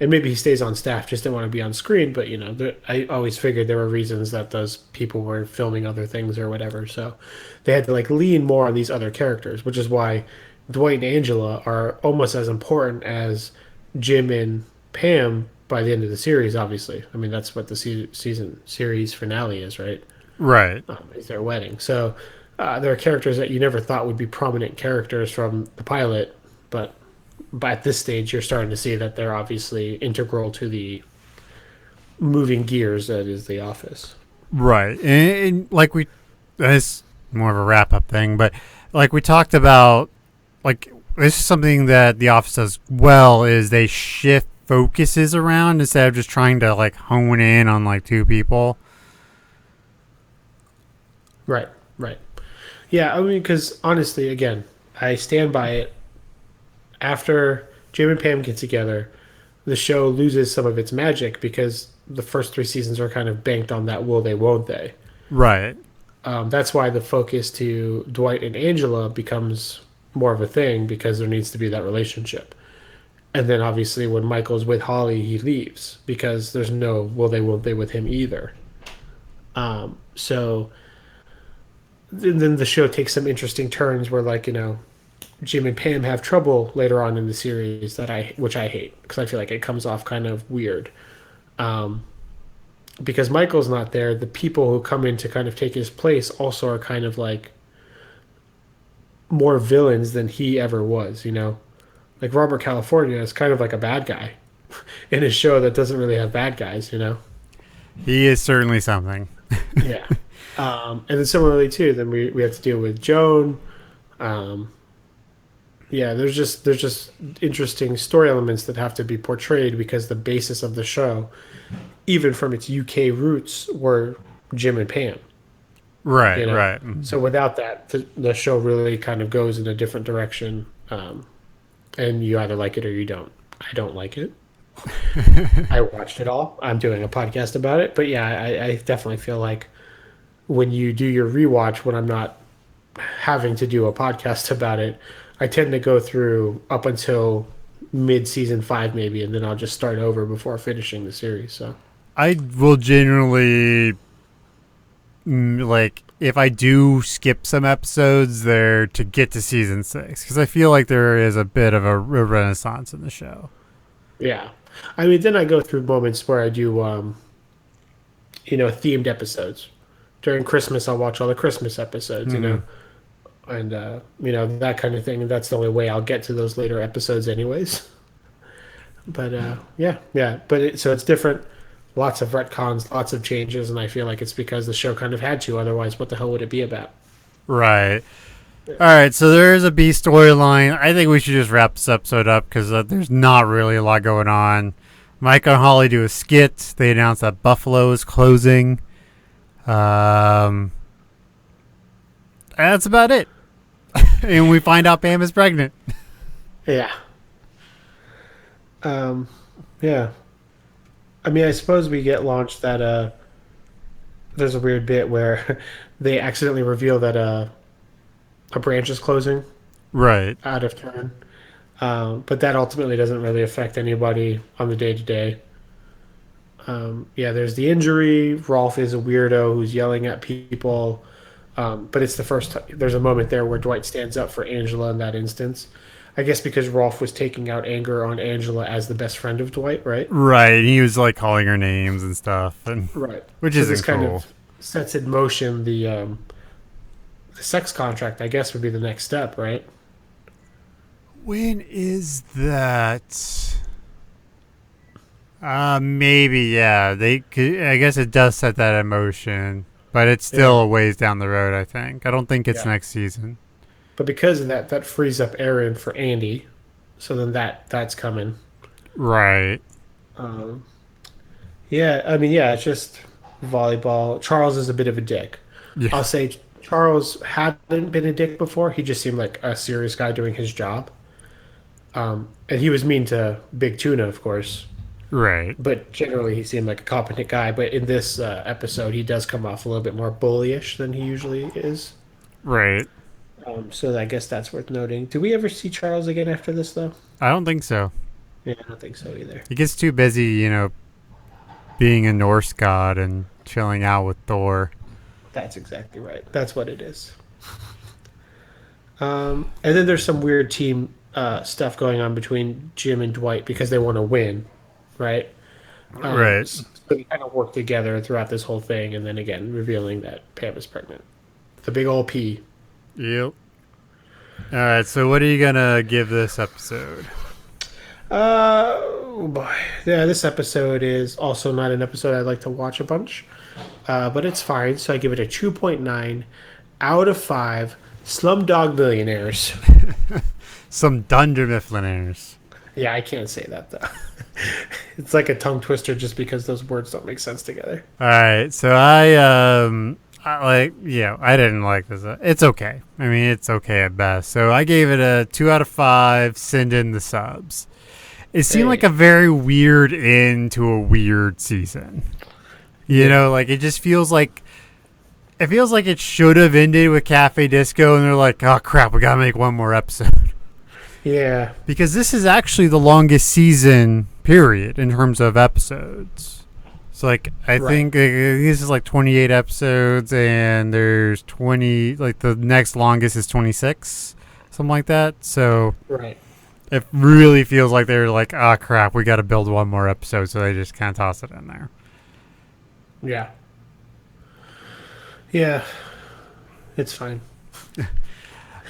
And maybe he stays on staff, just didn't want to be on screen. But I always figured there were reasons that those people were filming other things or whatever. So they had to lean more on these other characters, which is why Dwight and Angela are almost as important as Jim and Pam by the end of the series. Obviously, I mean that's what the season series finale is, right? Right. Is their wedding. So there are characters that you never thought would be prominent characters from the pilot, but at this stage, you're starting to see that they're obviously integral to the moving gears that is The Office. Right. And it's more of a wrap up thing, but like we talked about, this is something that The Office does well is they shift focuses around instead of just trying to hone in on two people. Right. Yeah, I mean, because honestly, again, I stand by it. After Jim and Pam get together, the show loses some of its magic because the first 3 seasons are kind of banked on that will they, won't they. Right. That's why the focus to Dwight and Angela becomes more of a thing because there needs to be that relationship. And then obviously when Michael's with Holly, he leaves because there's no will they, won't they with him either. So then the show takes some interesting turns where Jim and Pam have trouble later on in the series which I hate because I feel like it comes off kind of weird. Because Michael's not there, the people who come in to kind of take his place also are kind of more villains than he ever was, Like Robert California is kind of like a bad guy in a show that doesn't really have bad guys, He is certainly something. Yeah. And then similarly too, then we have to deal with Joan. Yeah, there's just interesting story elements that have to be portrayed because the basis of the show, even from its UK roots, were Jim and Pam. Right, right. So without that, the show really kind of goes in a different direction, and you either like it or you don't. I don't like it. I watched it all. I'm doing a podcast about it, but yeah, I definitely feel like when you do your rewatch, when I'm not having to do a podcast about it, I tend to go through up until mid-season 5 maybe, and then I'll just start over before finishing the series. So I will generally if I do skip some episodes there to get to season 6 because I feel like there is a bit of a renaissance in the show. Yeah, I mean, then I go through moments where I do themed episodes, during Christmas, I'll watch all the Christmas episodes, you know, and that kind of thing. And that's the only way I'll get to those later episodes, anyways. But so it's different. Lots of retcons, lots of changes, and I feel like it's because the show kind of had to. Otherwise, what the hell would it be about? Right. All right, so there is a B storyline. I think we should just wrap this episode up because there's not really a lot going on. Mike and Holly do a skit. They announce that Buffalo is closing. And that's about it. And we find out Pam is pregnant. Yeah. Yeah. I mean, I suppose we get launched that there's a weird bit where they accidentally reveal that a branch is closing. Right. Out of turn. But that ultimately doesn't really affect anybody on the day-to-day. There's the injury. Rolf is a weirdo who's yelling at people. But it's the first time. There's a moment there where Dwight stands up for Angela in that instance. I guess because Rolf was taking out anger on Angela as the best friend of Dwight, right? Right. He was like calling her names and stuff. Right. Which so isn't this kind cool. of sets in motion the sex contract, I guess, would be the next step, right? When is that? Maybe, yeah. I guess it does set that in motion, but it's still a ways down the road, I think. I don't think it's next season. But because of that frees up Aaron for Andy, so then that's coming. Right. It's just volleyball. Charles is a bit of a dick. Yeah. I'll say Charles hadn't been a dick before. He just seemed like a serious guy doing his job. And he was mean to Big Tuna, of course. Right. But generally, he seemed like a competent guy. But in this episode, he does come off a little bit more bullyish than he usually is. Right. So I guess that's worth noting. Do we ever see Charles again after this, though? I don't think so. Yeah, I don't think so either. He gets too busy, being a Norse god and chilling out with Thor. That's exactly right. That's what it is. And then there's some weird team stuff going on between Jim and Dwight because they want to win, right? Right. So they kind of work together throughout this whole thing, and then again revealing that Pam is pregnant. The big old P. Yep. All right. So what are you gonna give this episode? Oh boy. Yeah, this episode is also not an episode I'd like to watch a bunch, but it's fine. So I give it a 2.9 out of 5 Slumdog Millionaires. Some Dunder Miffliners. Yeah, I can't say that though. It's like a tongue twister just because those words don't make sense together. All right. So I didn't like this. It's okay. I mean, it's okay at best. So I gave it a 2 out of 5. Send in the subs. It seemed like a very weird end to a weird season. It just feels like it should have ended with Cafe Disco, and they're like, oh crap, we gotta make one more episode. Yeah, because this is actually the longest season period in terms of episodes. So I think this is 28 episodes, and there's 20. The next longest is 26, something like that. So right. It really feels like they're like, oh crap, we got to build one more episode, so they just kind of toss it in there. Yeah. Yeah. It's fine. All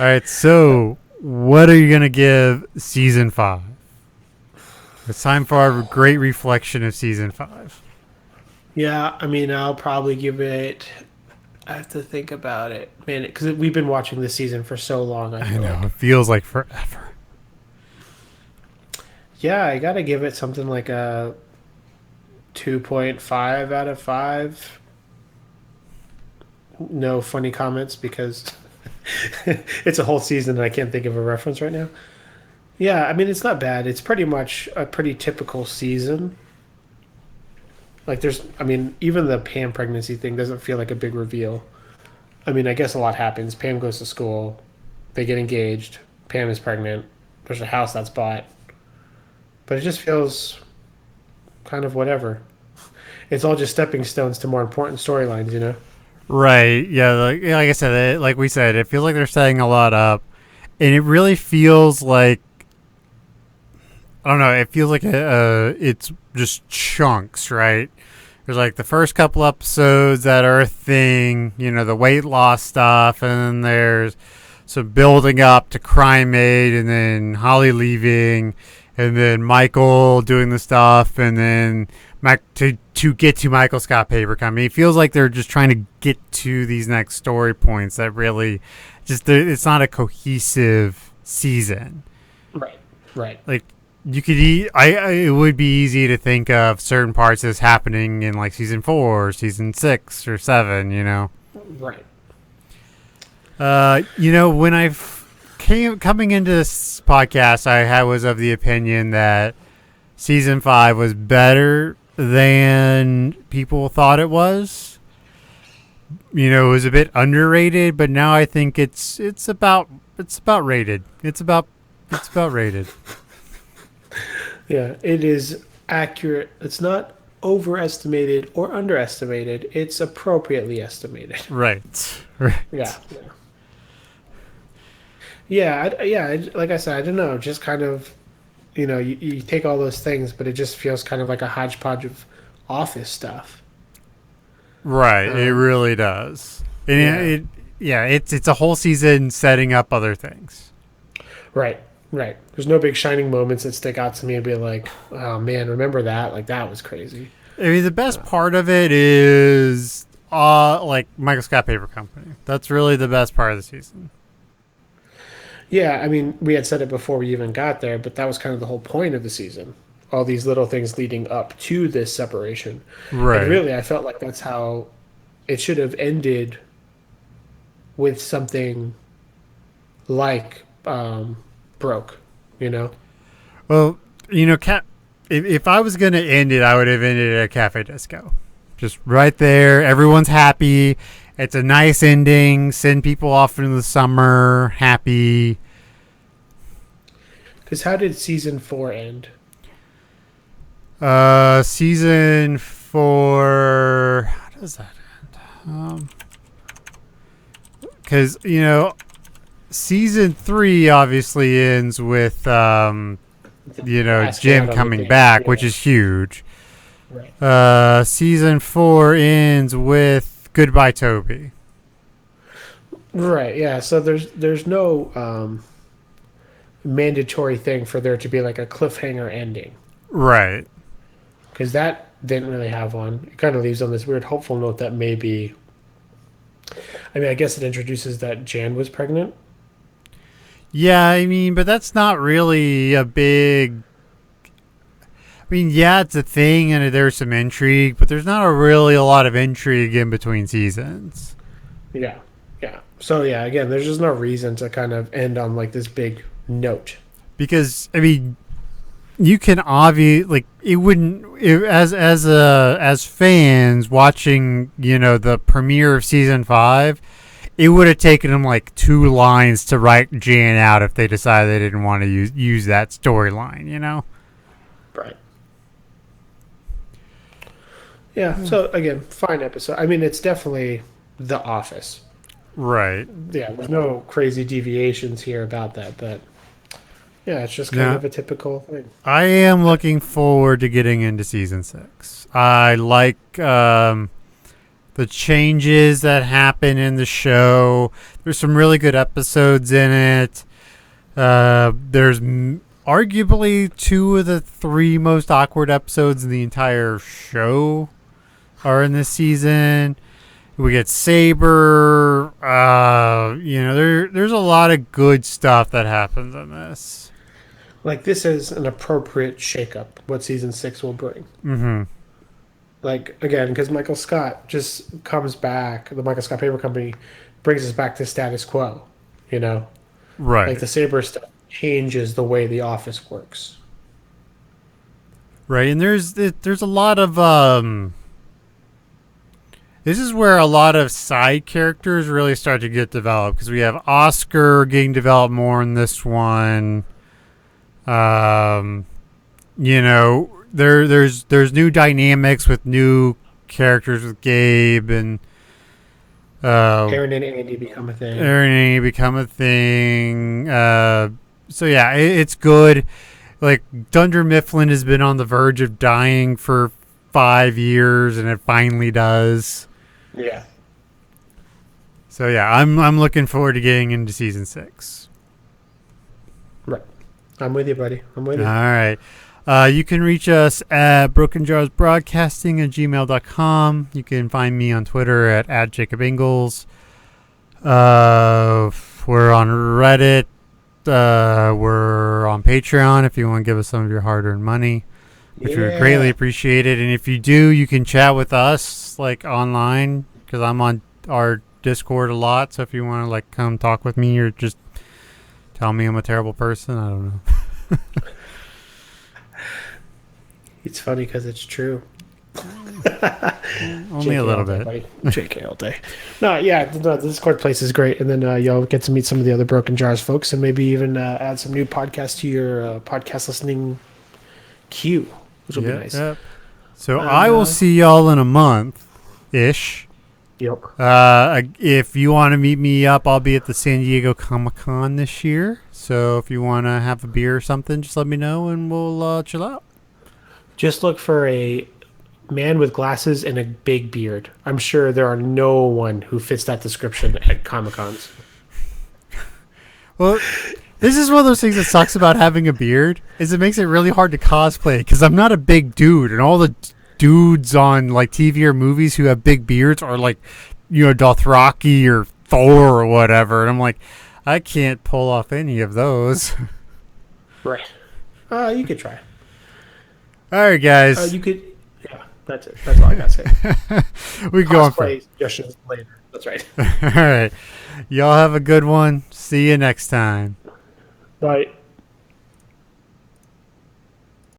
right, so what are you gonna give season 5? It's time for our great reflection of season 5. Yeah, I mean, I'll probably give it. I have to think about it, man, because we've been watching this season for so long. I know it feels like forever. Yeah, I gotta give it something like a 2.5 out of 5. No funny comments because it's a whole season and I can't think of a reference right now. Yeah, I mean, it's not bad. It's pretty much a pretty typical season. Even the Pam pregnancy thing doesn't feel like a big reveal. I mean, I guess a lot happens. Pam goes to school. They get engaged. Pam is pregnant. There's a house that's bought. But it just feels kind of whatever. It's all just stepping stones to more important storylines, Right. Yeah. Like I said, like we said, it feels like they're setting a lot up, and it really feels like, I don't know. It feels like it's just chunks, right? there's like the first couple episodes that are a thing, the weight loss stuff, and then there's some building up to Crime Aid, and then Holly leaving, and then Michael doing the stuff, and then to get to Michael Scott Paper Company. It feels like they're just trying to get to these next story points that really it's not a cohesive season. Right. Like, you could it would be easy to think of certain parts as happening in like season 4 or season 6 or 7, Right. When coming into this podcast, I was of the opinion that season 5 was better than people thought it was. It was a bit underrated, but now I think it's about rated. It's about rated. Yeah, it is accurate. It's not overestimated or underestimated. It's appropriately estimated. Right. Yeah. Yeah, like I said, I don't know. Just kind of, you take all those things, but it just feels kind of like a hodgepodge of Office stuff. Right. It really does. And it's a whole season setting up other things. Right. There's no big shining moments that stick out to me and be like, oh man, remember that? Like, that was crazy. I mean, the best part of it is like Michael Scott Paper Company. That's really the best part of the season. Yeah, I mean, we had said it before we even got there, but that was kind of the whole point of the season. All these little things leading up to this separation. Right. And really, I felt like that's how it should have ended, with something like Broke, Well, if I was going to end it, I would have ended it at Cafe Disco. Just right there. Everyone's happy. It's a nice ending. Send people off into the summer happy. Because how did season 4 end? Season 4. How does that end? Because, season 3 obviously ends with, Jim coming back, which is huge. Right. Season 4 ends with Goodbye, Toby. Right, yeah. So there's no mandatory thing for there to be like a cliffhanger ending. Right. Because that didn't really have one. It kind of leaves on this weird hopeful note that maybe... I mean, I guess it introduces that Jan was pregnant. Yeah, I mean, but that's not really a big... I mean, yeah, it's a thing and there's some intrigue, but there's not really a lot of intrigue in between seasons. Yeah. So, yeah, again, there's just no reason to kind of end on, like, this big note. Because, I mean, you can obviously... Like, it wouldn't... As fans watching, the premiere of Season 5... It would have taken them like 2 lines to write Jan out if they decided they didn't want to use that storyline, Right. Yeah, so again, fine episode. I mean, it's definitely The Office. Right. Yeah, there's no crazy deviations here about that, but yeah, it's just kind of a typical thing. I am looking forward to getting into season 6. I like the changes that happen in the show. There's some really good episodes in it. There's arguably 2 of the 3 most awkward episodes in the entire show are in this season. We get Saber. There's a lot of good stuff that happens in this. Like, this is an appropriate shakeup, what season 6 will bring. Mm-hmm. Like, again, because Michael Scott just comes back, the Michael Scott Paper Company brings us back to status quo, Right. Like, the Saber stuff changes the way the Office works. Right, and there's a lot of this is where a lot of side characters really start to get developed, because we have Oscar getting developed more in this one. There's new dynamics with new characters with Gabe and Aaron and Andy become a thing. So yeah, it's good. Like, Dunder Mifflin has been on the verge of dying for 5 years, and it finally does. Yeah. So yeah, I'm looking forward to getting into season 6. Right. I'm with you, buddy. I'm with you. All right. You can reach us at brokenjarsbroadcasting@gmail.com. You can find me on Twitter at Jacob Ingalls. We're on Reddit. We're on Patreon if you want to give us some of your hard-earned money, which we would greatly appreciate it. And if you do, you can chat with us like online, because I'm on our Discord a lot. So if you want to like come talk with me or just tell me I'm a terrible person, I don't know. It's funny because it's true. Only a little bit. JK all day. No, the Discord place is great. And then you'll get to meet some of the other Broken Jars folks and maybe even add some new podcasts to your podcast listening queue, which will be nice. Yep. So I will see y'all in a month-ish. Yep. If you want to meet me up, I'll be at the San Diego Comic-Con this year. So if you want to have a beer or something, just let me know and we'll chill out. Just look for a man with glasses and a big beard. I'm sure there are no one who fits that description at Comic-Cons. Well, this is one of those things that sucks about having a beard, is it makes it really hard to cosplay, because I'm not a big dude, and all the dudes on like TV or movies who have big beards are like, Dothraki or Thor or whatever, and I'm like, I can't pull off any of those. Right. You could try. All right, guys. You could. Yeah, that's it. That's all I got to say. We go on for Cosplay suggestions later. That's right. All right. Y'all have a good one. See you next time. Bye.